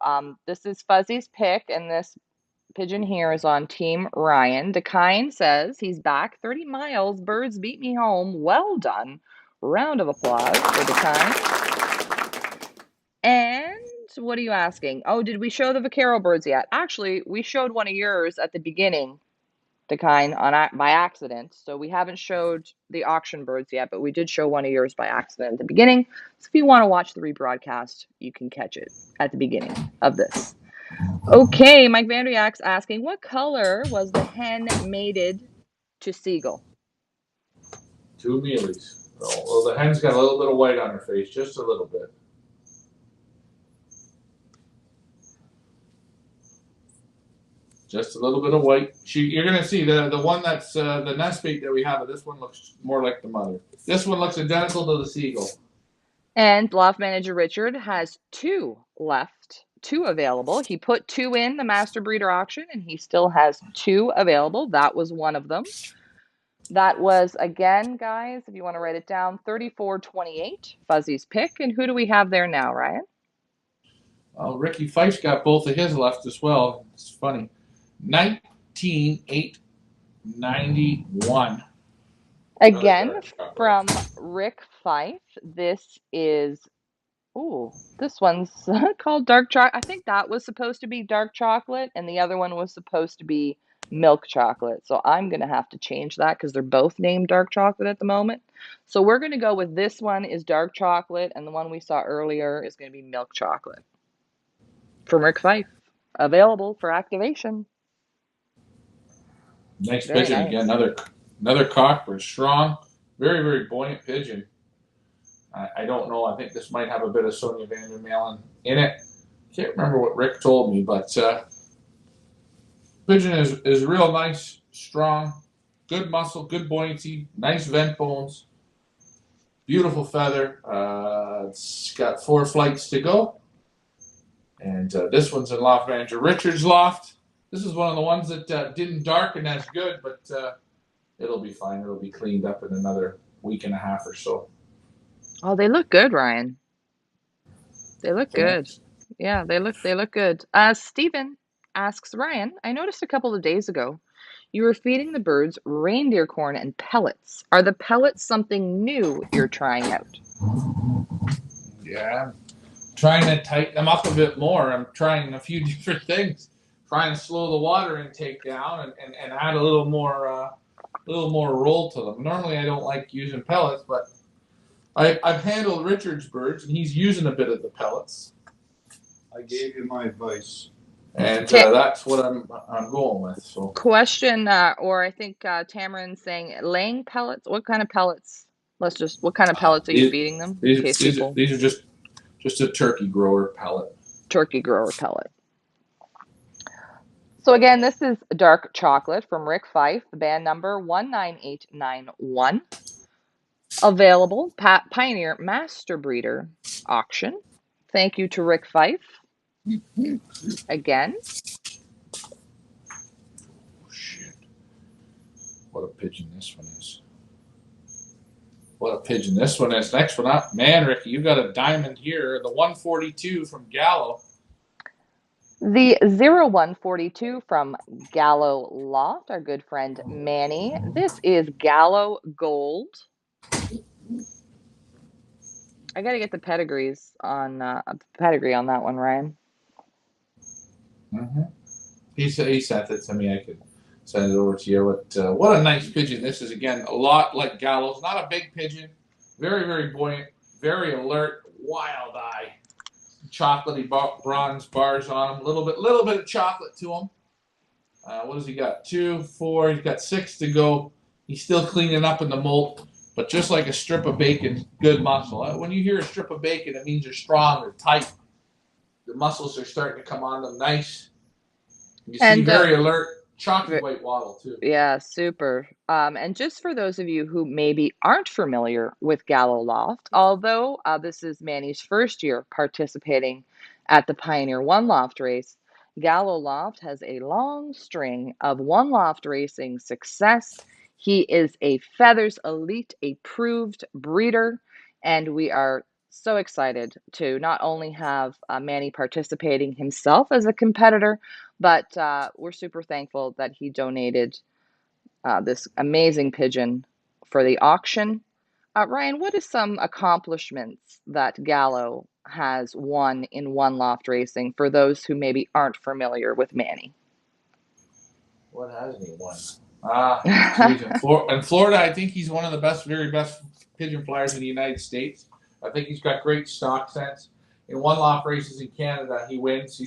this is Fuzzy's Pick, and this pigeon here is on Team Ryan. DeKine says he's back 30 miles. Birds beat me home. Well done. Round of applause for DeKine. And what are you asking? Oh, did we show the vaquero birds yet? Actually, we showed one of yours at the beginning, DeKine, by accident. So we haven't showed the auction birds yet, but we did show one of yours by accident at the beginning. So if you want to watch the rebroadcast, you can catch it at the beginning of this. Okay, Mike Vandriak's asking, what color was the hen mated to Siegel? 2 mealies. Well, the hen's got a little bit of white on her face, just a little bit. Just a little bit of white. You're gonna see the one that's the nest bait that we have. This one looks more like the mother. This one looks identical to the Siegel. And Loft Manager Richard has 2 left, 2 available. He put 2 in the Master Breeder auction, and he still has 2 available. That was one of them. That was, again, guys, if you want to write it down, 3428, Fuzzy's Pick. And who do we have there now, Ryan? Well, Ricky Fife's got both of his left as well. It's funny. 19,891. Again, from Rick Fife. This is, this one's called Dark Chocolate. I think that was supposed to be dark chocolate, and the other one was supposed to be milk chocolate. So I'm going to have to change that because they're both named dark chocolate at the moment. So we're going to go with this one is dark chocolate, and the one we saw earlier is going to be milk chocolate. From Rick Fife. Available for activation. Nice pigeon nice. Again. Another cockbird. Strong. Very, very buoyant pigeon. I don't know. I think this might have a bit of Sonia Vandermeulen in it. Can't remember what Rick told me, but pigeon is real nice, strong, good muscle, good buoyancy, nice vent bones, beautiful feather. It's got 4 flights to go. And this one's in Loft Manager Richard's loft. This is one of the ones that didn't darken as good, but it'll be fine. It'll be cleaned up in another week and a half or so. Oh, they look good, Ryan. They look good. Yeah, they look good. Stephen asks, Ryan, I noticed a couple of days ago you were feeding the birds reindeer corn and pellets. Are the pellets something new you're trying out? Yeah, I'm trying to tighten them up a bit more. I'm trying a few different things. Trying to slow the water intake down and add a little more roll to them. Normally I don't like using pellets, but I've handled Richard's birds, and he's using a bit of the pellets. I gave you my advice, and that's what I'm going with. So, question, or I think Tamarin's saying laying pellets. What kind of pellets? What kind of pellets are you feeding them? These are just a turkey grower pellet. Turkey grower pellet. So again, this is dark chocolate from Rick Fife, the band number 19891. Available, Pioneer Master Breeder auction. Thank you to Rick Fife. Again. Oh, shit. What a pigeon this one is. What a pigeon this one is. Next one up. Man, Ricky, you got a diamond here. The 142 from Gallo. The 0142 from Gallo Loft, our good friend Manny. This is Gallo Gold. I got to get the pedigrees on pedigree on that one, Ryan. Mm-hmm. He sent it to me. I could send it over to you. But what a nice pigeon this is. Again, a lot like Gallo's. Not a big pigeon. Very, very buoyant. Very alert. Wild eye. Chocolatey bronze bars on him. Little bit of chocolate to him. What has he got? 2, 4. He's got 6 to go. He's still cleaning up in the molt. But just like a strip of bacon, good muscle. When you hear a strip of bacon, it means they're strong, they're tight. The muscles are starting to come on them nice. You see, And very alert, chalky white wattle too. yeah, super. And just for those of you who maybe aren't familiar with Gallo Loft, although this is Manny's first year participating at the Pioneer One Loft race, Gallo Loft has a long string of one loft racing success. He is a Feathers Elite approved breeder, and we are so excited to not only have Manny participating himself as a competitor, but we're super thankful that he donated this amazing pigeon for the auction. Ryan, what is some accomplishments that Gallo has won in one loft racing for those who maybe aren't familiar with Manny? What hasn't he won? Geez, in Florida, I think he's one of the very best pigeon flyers in the United States. I think he's got great stock sense. In one loft races in Canada, he wins.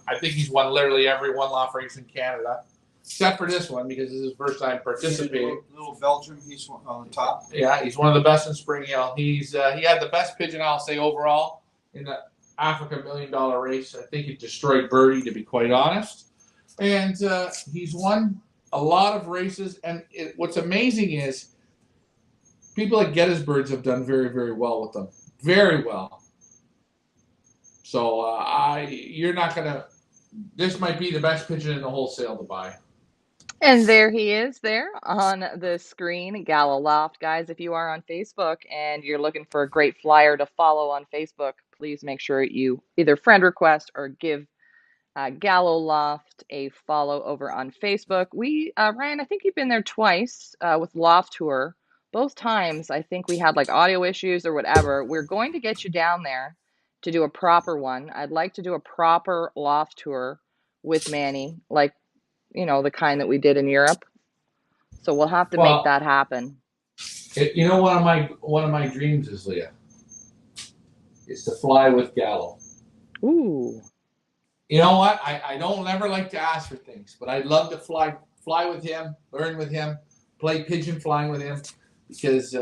I think he's won literally every one loft race in Canada, except for this one because this is his first time participating. Little Belgium, he's on the top. Yeah, he's one of the best in Spring Hill. He had the best pigeon, I'll say, overall in the Africa $1 million race. I think it destroyed Birdie, to be quite honest. And he's won a lot of races. And what's amazing is people at Gettysburg's have done very, very well with them. Very well. So you're not going to, this might be the best pigeon in the wholesale to buy. And there he is there on the screen, Gallo Loft. Guys, if you are on Facebook and you're looking for a great flyer to follow on Facebook, please make sure you either friend request or give Gallo Loft a follow over on Facebook. Ryan, I think you've been there twice with Loft Tour. Both times, I think we had like audio issues or whatever. We're going to get you down there to do a proper one. I'd like to do a proper Loft Tour with Manny, like, the kind that we did in Europe. So we'll have to make that happen. One of my dreams is, Leah, is to fly with Gallo. Ooh. You know what? I don't ever like to ask for things, but I'd love to fly with him, learn with him, play pigeon flying with him, because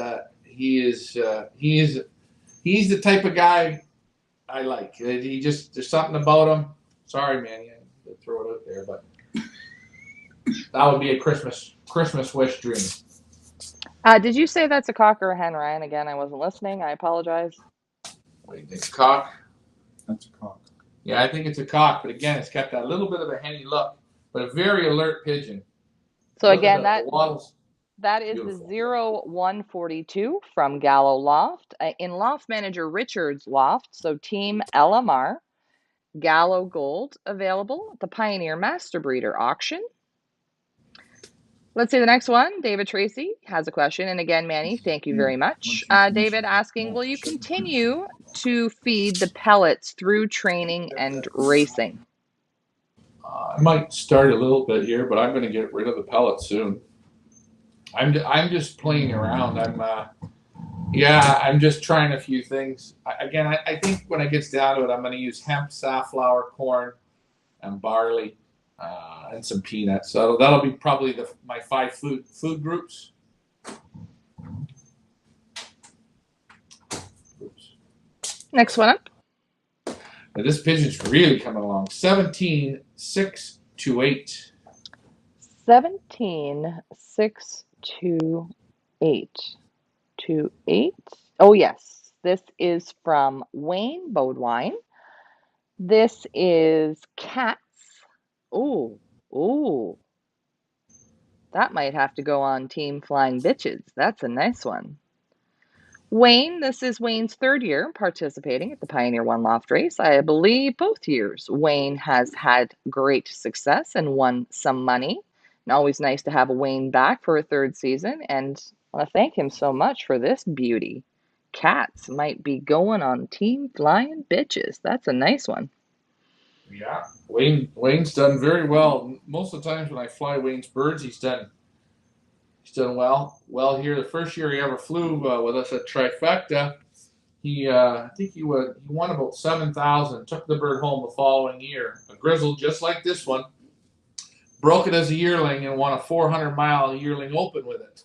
he's the type of guy I like. There's something about him. Sorry, man, to throw it out there, but that would be a Christmas wish dream. Did you say that's a cock or a hen, Ryan? Again, I wasn't listening. I apologize. What do you think, cock? That's a cock. Yeah, I think it's a cock, but again, it's got that little bit of a henny look, but a very alert pigeon. So again, that is beautiful. the 0142 from Gallo Loft. In Loft Manager Richard's loft, so Team LMR, Gallo Gold available at the Pioneer Master Breeder auction. Let's see the next one. David Tracy has a question. And again, Manny, thank you very much. David asking, will you continue to feed the pellets through training and racing? I might start a little bit here, but I'm going to get rid of the pellets soon. I'm just playing around. I'm just trying a few things. I think when it gets down to it, I'm going to use hemp, safflower, corn, and barley. And some peanuts. So that'll be probably my 5 food groups. Next one up. Now this pigeon's really coming along. 17,628. 17,628. 28. Oh yes, this is from Wayne Bodwine. This is cats. Ooh. That might have to go on Team Flying Bitches. That's a nice one. Wayne, this is Wayne's third year participating at the Pioneer One Loft race. I believe both years Wayne has had great success and won some money. And always nice to have Wayne back for a third season. And I want to thank him so much for this beauty. Cats might be going on Team Flying Bitches. That's a nice one. Yeah, Wayne's done very well. Most of the times when I fly Wayne's birds, he's done well here. The first year he ever flew with us at Trifecta, I think he won about 7,000. Took the bird home the following year, a grizzle just like this one. Broke it as a yearling and won a 400-mile yearling open with it.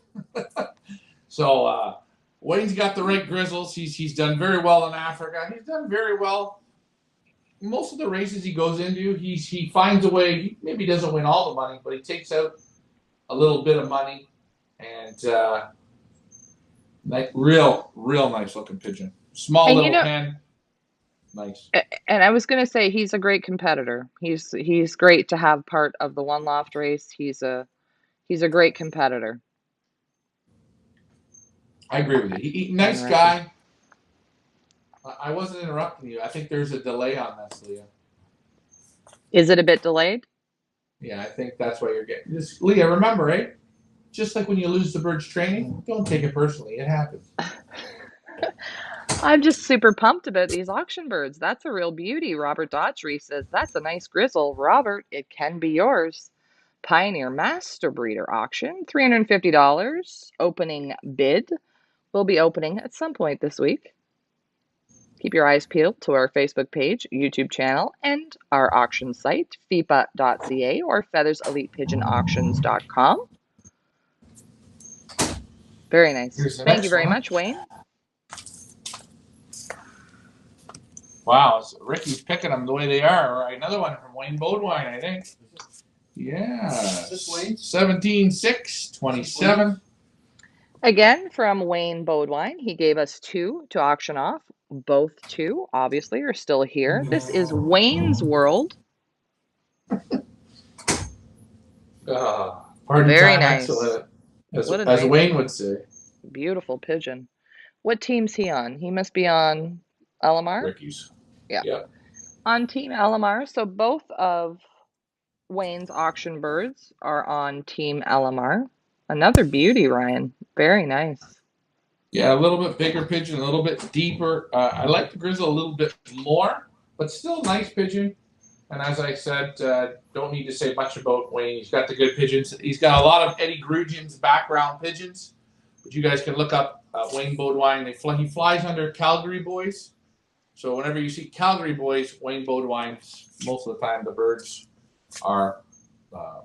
So Wayne's got the right grizzles. He's done very well in Africa. He's done very well. Most of the races he goes into, he finds a way. He maybe doesn't win all the money, but he takes out a little bit of money. And like real nice looking pigeon. Small And little hen. Nice. And I was going to say he's a great competitor. He's great to have part of the One Loft race. He's a great competitor. I agree with you. Nice guy. I wasn't interrupting you. I think there's a delay on this, Leah. Is it a bit delayed? Yeah, I think that's why you're getting this. Leah, remember, eh? Just like when you lose the bird's training, don't take it personally. It happens. I'm just super pumped about these auction birds. That's a real beauty. Robert Daughtry says, that's a nice grizzle. Robert, it can be yours. Pioneer Master Breeder auction, $350. Opening bid will be opening at some point this week. Keep your eyes peeled to our Facebook page, YouTube channel, and our auction site, fipa.ca or featherselitepigeonauctions.com. Very nice. Thank you very much, Wayne. Wow, so Ricky's picking them the way they are. Right, another one from Wayne Bodwine, I think. Yeah. Is this Wayne? 17-6-27. Again, from Wayne Bodwine. He gave us two to auction off. Both two, obviously, are still here. This is Wayne's World. Party Very time nice. excellent, as nice, Wayne would say. Beautiful pigeon. What team's he on? He must be on Alamar? Ricky's. Yeah. On Team Alamar. So both of Wayne's auction birds are on Team Alamar. Another beauty, Ryan. Very nice. Yeah, a little bit bigger pigeon, a little bit deeper. I like the grizzle a little bit more, but still nice pigeon. And as I said, don't need to say much about Wayne. He's got the good pigeons. He's got a lot of Eddie Grugin's background pigeons, but you guys can look up Wayne Bodwine. He flies under Calgary Boys. So whenever you see Calgary Boys, Wayne Bodwine, most of the time the birds are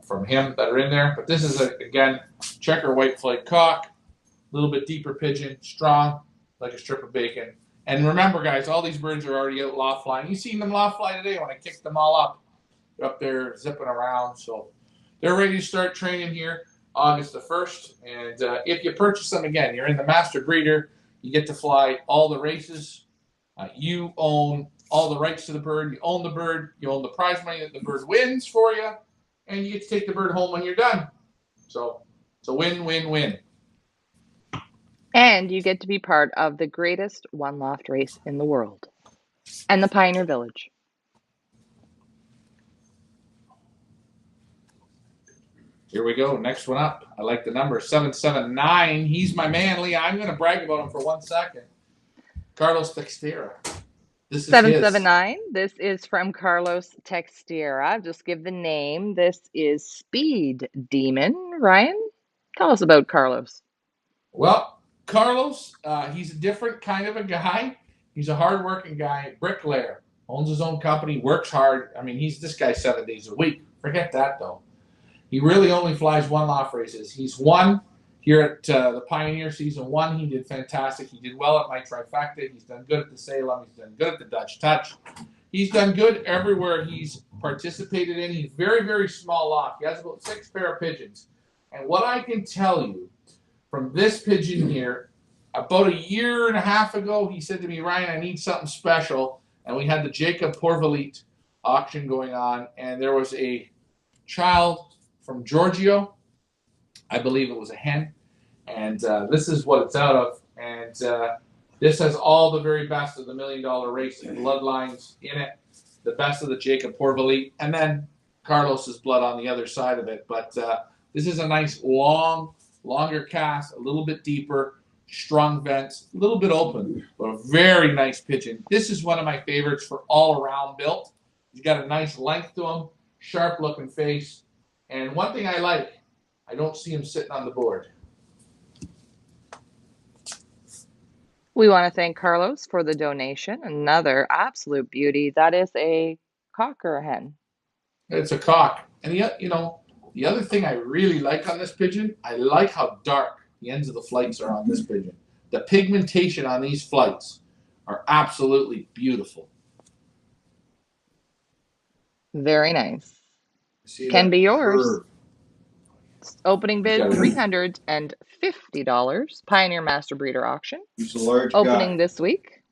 from him that are in there. But this is, again, checker white flight cock. A little bit deeper pigeon, strong, like a strip of bacon. And remember, guys, all these birds are already out loft flying. You seen them loft fly today when I kicked them all up. They're up there zipping around. So they're ready to start training here August the 1st. And if you purchase them, again, you're in the master breeder. You get to fly all the races. You own all the rights to the bird. You own the bird. You own the prize money that the bird wins for you. And you get to take the bird home when you're done. So it's a win-win-win. And you get to be part of the greatest one loft race in the world and the Pioneer Village. Here we go. Next one up. I like the number 779. He's my man, Leah. I'm going to brag about him for 1 second. Carlos Textera. This is 779. This is from Carlos Textera. Just give the name. This is Speed Demon. Ryan, tell us about Carlos. Well, Carlos, he's a different kind of a guy. He's a hard-working guy, bricklayer, owns his own company, works hard. I mean, this guy 7 days a week. Forget that, though. He really only flies one loft races. He's won here at the Pioneer Season 1. He did fantastic. He did well at my Trifecta. He's done good at the Salem. He's done good at the Dutch Touch. He's done good everywhere he's participated in. He's very, very small loft. He has about 6 pair of pigeons. And what I can tell you from this pigeon here, about a year and a half ago, he said to me, Ryan, I need something special. And we had the Jacob Porvalit auction going on, and there was a child from Giorgio. I believe it was a hen. And this is what it's out of. And This has all the very best of the $1 Million Race bloodlines in it, the best of the Jacob Porvalite, and then Carlos's blood on the other side of it. But this is a nice longer cast, a little bit deeper, strong vents, a little bit open, but a very nice pigeon. This is one of my favorites for all around built. He's got a nice length to him, sharp looking face, and one thing I like, I don't see him sitting on the board. We want to thank Carlos for the donation. Another absolute beauty. That is a cock or a hen? It's a cock. And the other thing I really like on this pigeon, I like how dark the ends of the flights are on this pigeon. The pigmentation on these flights are absolutely beautiful. Very nice. Can be yours. Curve. Opening bid $350. Pioneer Master Breeder Auction. He's a large Opening guy. this week.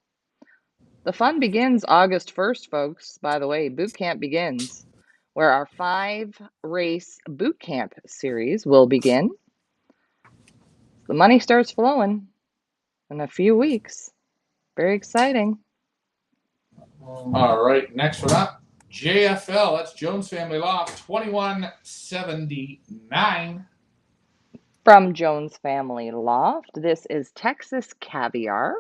The fun begins August 1st, folks. By the way, boot camp begins, where our 5-race boot camp series will begin. The money starts flowing in a few weeks. Very exciting. All right, next one up, JFL. That's Jones Family Loft, 2179. From Jones Family Loft, this is Texas Caviar.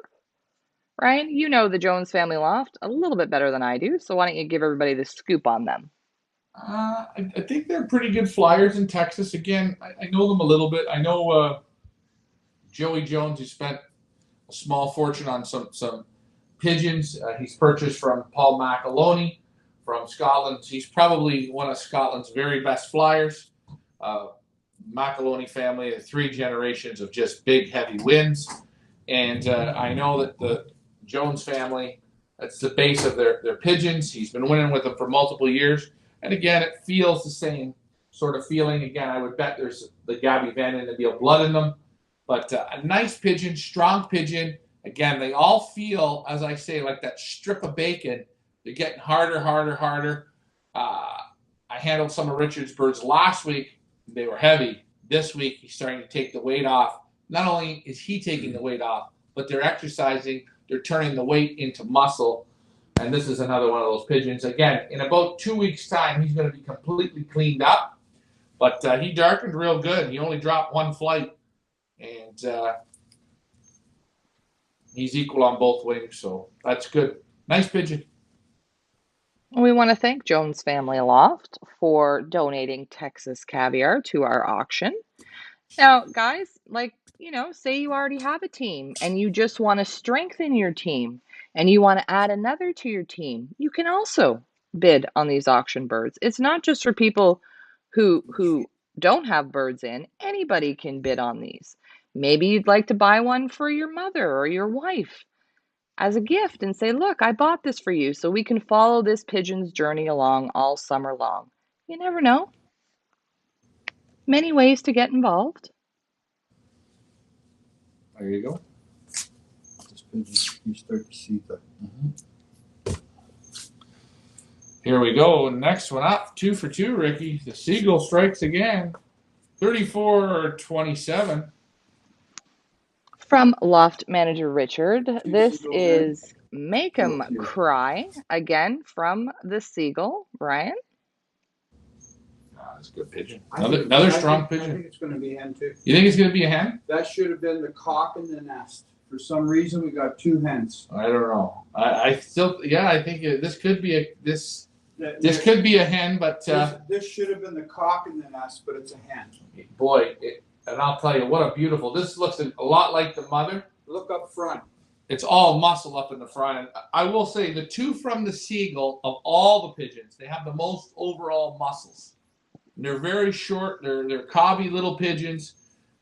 Ryan, you know the Jones Family Loft a little bit better than I do, so why don't you give everybody the scoop on them? I think they're pretty good flyers in Texas. Again, I know them a little bit. I know Joey Jones, who spent a small fortune on some pigeons. He's purchased from Paul McAloney from Scotland. He's probably one of Scotland's very best flyers. McAloney family, 3 generations of just big, heavy wins. And I know that the Jones family, that's the base of their pigeons. He's been winning with them for multiple years. And again, it feels the same sort of feeling. Again, I would bet there's the Gabby Van Indibiel blood in them. But a nice pigeon, strong pigeon. Again, they all feel, as I say, like that strip of bacon. They're getting harder. I handled some of Richard's birds last week. They were heavy. This week, he's starting to take the weight off. Not only is he taking the weight off, but they're exercising. They're turning the weight into muscle. And this is another one of those pigeons. Again, in about 2 weeks' time, he's going to be completely cleaned up. But he darkened real good. He only dropped 1 flight. And he's equal on both wings, so that's good. Nice pigeon. We want to thank Jones Family Loft for donating Texas Caviar to our auction. Now, guys, say you already have a team and you just want to strengthen your team and you want to add another to your team, you can also bid on these auction birds. It's not just for people who don't have birds in. Anybody can bid on these. Maybe you'd like to buy one for your mother or your wife as a gift and say, look, I bought this for you so we can follow this pigeon's journey along all summer long. You never know. Many ways to get involved. There you go. This pigeon, you start to see the. Here we go. Next one up. 2 for 2, Ricky. The Siegel strikes again. 34-27. From Loft Manager Richard, this is Make 'em Cry, again from the Siegel. Ryan? That's a good pigeon. Another strong pigeon. I think it's going to be a hen, too. You think it's going to be a hen? That should have been the cock in the nest. For some reason, we got 2 hens. I don't know. I think this could be this could be a hen, but this should have been the cock in the nest, but it's a hen. Boy, and I'll tell you, what a beautiful. This looks a lot like the mother. Look up front. It's all muscle up in the front. I will say the 2 from the Siegel, of all the pigeons, they have the most overall muscles. And they're very short. They're cobby little pigeons.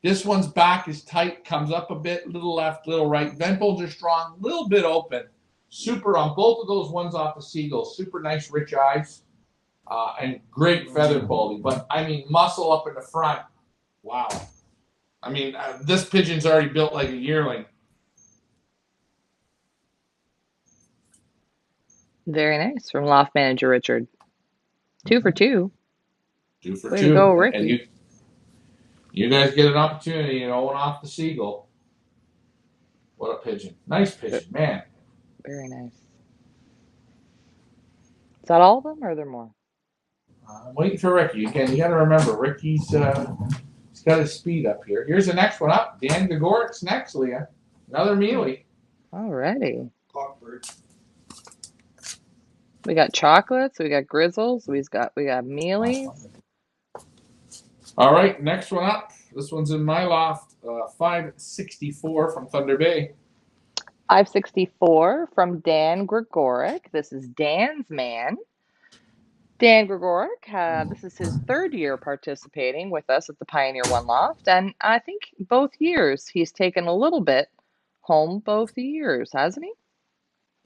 This one's back is tight, comes up a bit, little left, little right. Vent bones are strong, little bit open. Super on both of those ones off the Siegel. Super nice, rich eyes, and great feather quality. But I mean, muscle up in the front. Wow. I mean, this pigeon's already built like a yearling. Very nice. From Loft Manager Richard. 2 for 2. 2 for Way 2. to go, Ricky. And you guys get an opportunity, off the Siegel. What a pigeon. Nice pigeon, man. Very nice. Is that all of them, or are there more? I'm waiting for Ricky. Again, you got to remember, Ricky's he's got his speed up here. Here's the next one up. Dan Gagorik's next, Leah. Another mealy. Alrighty. Cockbird. We got chocolates, we got grizzles, we got mealies. All right, next one up. This one's in my loft. 564 from Thunder Bay. 564 from Dan Gregorik. This is Dan's man. Dan Gregorik, this is his third year participating with us at the Pioneer One Loft, and I think both years he's taken a little bit home both years, hasn't he?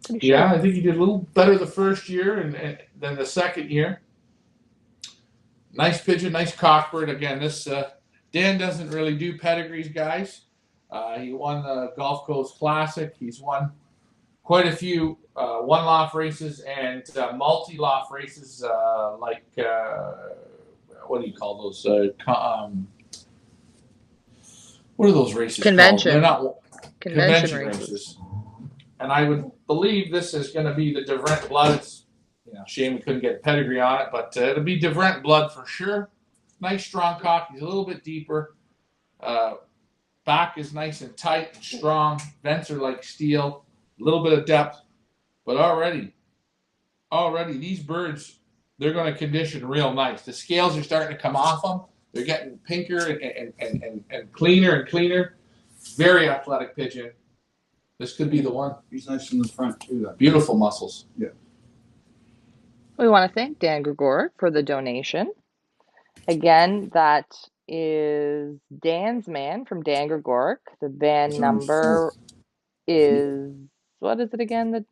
Pretty sure. Yeah, I think he did a little better the first year and than the second year. Nice pigeon, nice cockbird. Again, this Dan doesn't really do pedigrees, guys. He won the Gulf Coast Classic. He's won quite a few one loft races and multi loft races, like what do you call those? What are those races Convention. called? They're not Convention races. And I would believe this is going to be the DeVrent blood. It's, shame we couldn't get a pedigree on it, but it'll be DeVrent blood for sure. Nice strong cock. He's a little bit deeper. Back is nice and tight and strong. Vents are like steel. A little bit of depth. But already these birds, they're going to condition real nice. The scales are starting to come off them. They're getting pinker and cleaner and cleaner. Very athletic pigeon. This could be the one. He's nice in the front too. Beautiful muscles. Yeah. We want to thank Dan Gregorik for the donation. Again, that is Dan's man from Dan Gregorik. The van number is, what is it again? The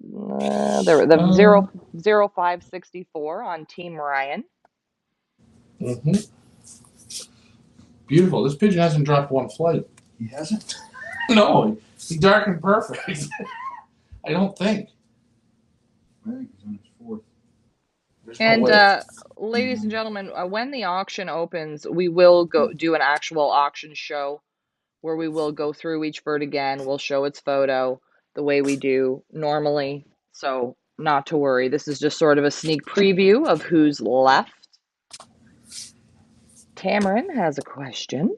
0564 on Team Ryan. Mm-hmm. Beautiful. This pigeon hasn't dropped one flight. He hasn't? No, he's dark and perfect. I don't think. I think he's on his fourth. And ladies and gentlemen, when the auction opens, we will go do an actual auction show where we will go through each bird again. We'll show its photo the way we do normally. So not to worry. This is just sort of a sneak preview of who's left. Tamarin has a question.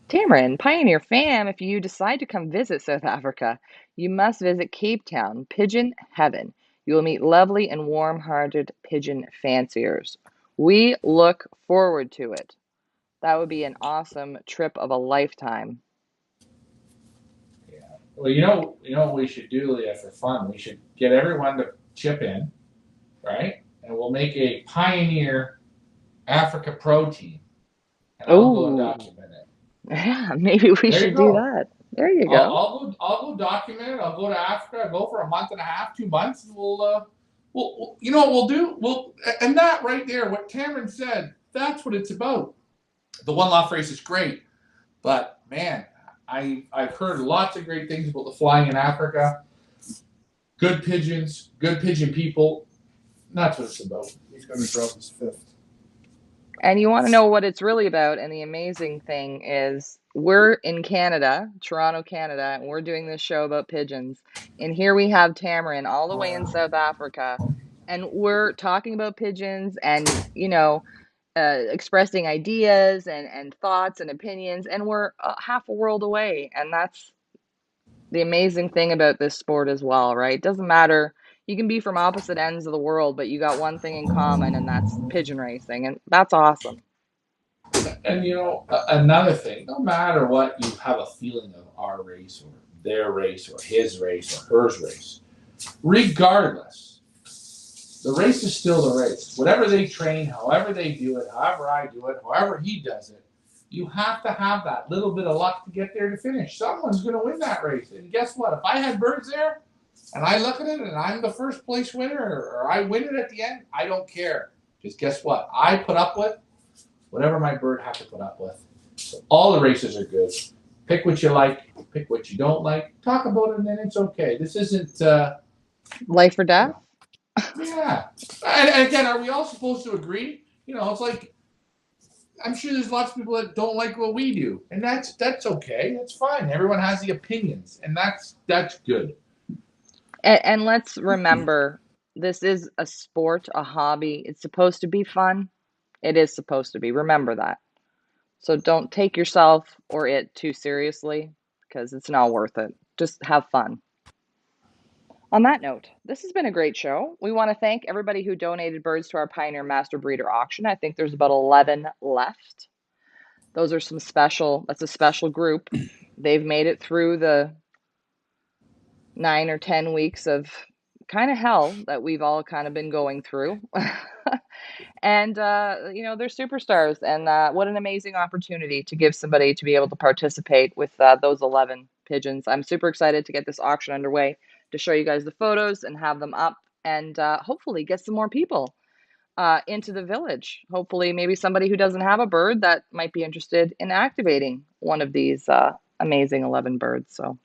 Tamarin, Pioneer fam, if you decide to come visit South Africa, you must visit Cape Town, Pigeon Heaven. You will meet lovely and warm-hearted pigeon fanciers. We look forward to it. That would be an awesome trip of a lifetime. Yeah. Well, you know what we should do, Leah, for fun? We should get everyone to chip in, right? And we'll make a Pioneer Africa Pro team. And I'll go and document it. Yeah, maybe we should do that. There you go. I'll go document it. I'll go to Africa. I'll go for a month and a half, 2 months, and we'll you know what we'll do? And that right there, what Cameron said, that's what it's about. The one loft race is great, but man, I've heard lots of great things about the flying in Africa. Good pigeons, good pigeon people. That's what it's about. He's going to drop his fifth. And you want to know what it's really about, and the amazing thing is we're in Canada, Toronto, Canada, and we're doing this show about pigeons. And here we have Tamarin all the way in South Africa, and we're talking about pigeons and, expressing ideas and thoughts and opinions, and we're half a world away. And that's the amazing thing about this sport as well, right? It doesn't matter. You can be from opposite ends of the world, but you got one thing in common, and that's pigeon racing, and that's awesome. And another thing, no matter what you have a feeling of our race or their race or his race or hers race, regardless, the race is still the race. Whatever they train, however they do it, however I do it, however he does it, you have to have that little bit of luck to get there to finish. Someone's going to win that race. And guess what? If I had birds there, and I look at it and I'm the first place winner or I win it at the end, I don't care. Because guess what? I put up with whatever my bird has to put up with. So all the races are good. Pick what you like. Pick what you don't like. Talk about it and then it's okay. This isn't... life or death? Yeah. And again, are we all supposed to agree? It's like I'm sure there's lots of people that don't like what we do, and that's okay. That's fine. Everyone has the opinions, and that's good. And let's remember, this is a sport, a hobby. It's supposed to be fun. It is supposed to be. Remember that. So don't take yourself or it too seriously because it's not worth it. Just have fun. On that note, this has been a great show. We want to thank everybody who donated birds to our Pioneer Master Breeder auction. I think there's about 11 left. Those are some special, that's a special group. They've made it through the 9 or 10 weeks of kind of hell that we've all kind of been going through. And, they're superstars. And what an amazing opportunity to give somebody to be able to participate with those 11 pigeons. I'm super excited to get this auction underway, to show you guys the photos and have them up, and hopefully get some more people into the village. Hopefully, maybe somebody who doesn't have a bird that might be interested in activating one of these amazing 11 birds. So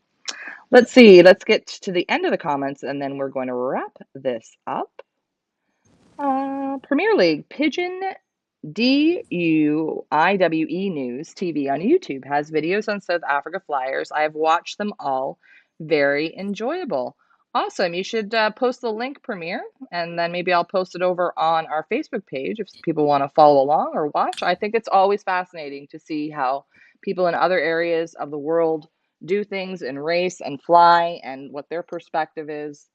let's see. Let's get to the end of the comments, and then we're going to wrap this up. Premier League Pigeon DUIWE News TV on YouTube has videos on South Africa Flyers. I have watched them all. Very enjoyable. Awesome. You should post the link, Premier, and then maybe I'll post it over on our Facebook page if people want to follow along or watch. I think it's always fascinating to see how people in other areas of the world do things and race and fly and what their perspective is.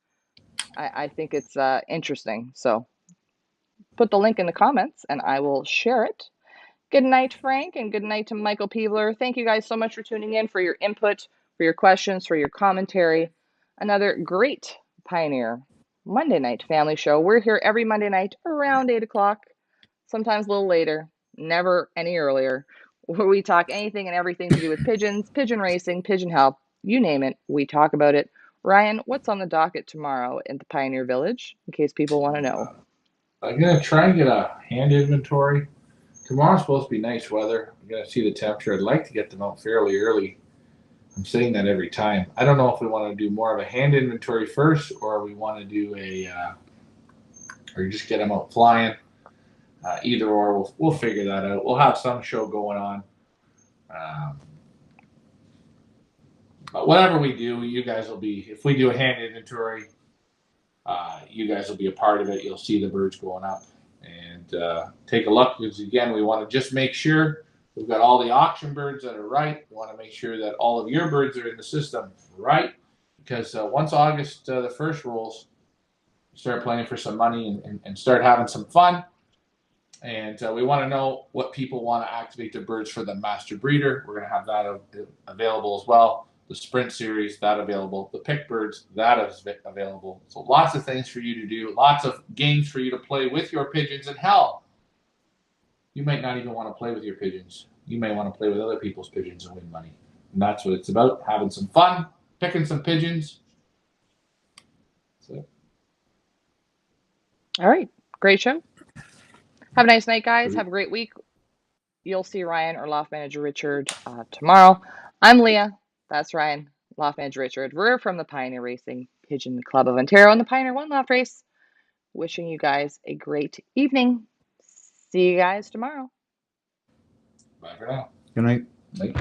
I think it's interesting. So put the link in the comments and I will share it. Good night, Frank, and good night to Michael Peebler. Thank you guys so much for tuning in, for your input, for your questions, for your commentary. Another great Pioneer Monday night family show. We're here every Monday night around 8 o'clock, sometimes a little later, never any earlier, where we talk anything and everything to do with pigeons, pigeon racing, pigeon health, you name it, we talk about it. Ryan, what's on the docket tomorrow in the Pioneer Village, in case people want to know? I'm gonna try and get a hand inventory. Tomorrow's supposed to be nice weather. I'm gonna see the temperature. I'd like to get them out fairly early. I'm saying that every time. I don't know if we want to do more of a hand inventory first, or we want to do or just get them out flying. Either or, we'll figure that out. We'll have some show going on. But whatever we do, you guys will be. If we do a hand inventory, you guys will be a part of it. You'll see the birds going up and take a look. Because again, we want to just make sure we've got all the auction birds that are right. We want to make sure that all of your birds are in the system right. Because once August the 1st rolls, start planning for some money and start having some fun. And we want to know what people want to activate their birds for the master breeder. We're going to have that available as well. The sprint series, that available. The pick birds, that is available. So lots of things for you to do. Lots of games for you to play with your pigeons. And hell, you might not even want to play with your pigeons. You may want to play with other people's pigeons and win money. And that's what it's about. Having some fun, picking some pigeons. So. All right. Great show. Have a nice night, guys. Have a great week. You'll see Ryan or Loft Manager Richard tomorrow. I'm Leah. That's Ryan, Loft Manager Richard. We're from the Pioneer Racing Pigeon Club of Ontario and the Pioneer One Loft Race. Wishing you guys a great evening. See you guys tomorrow. Bye for now. Good night. Night.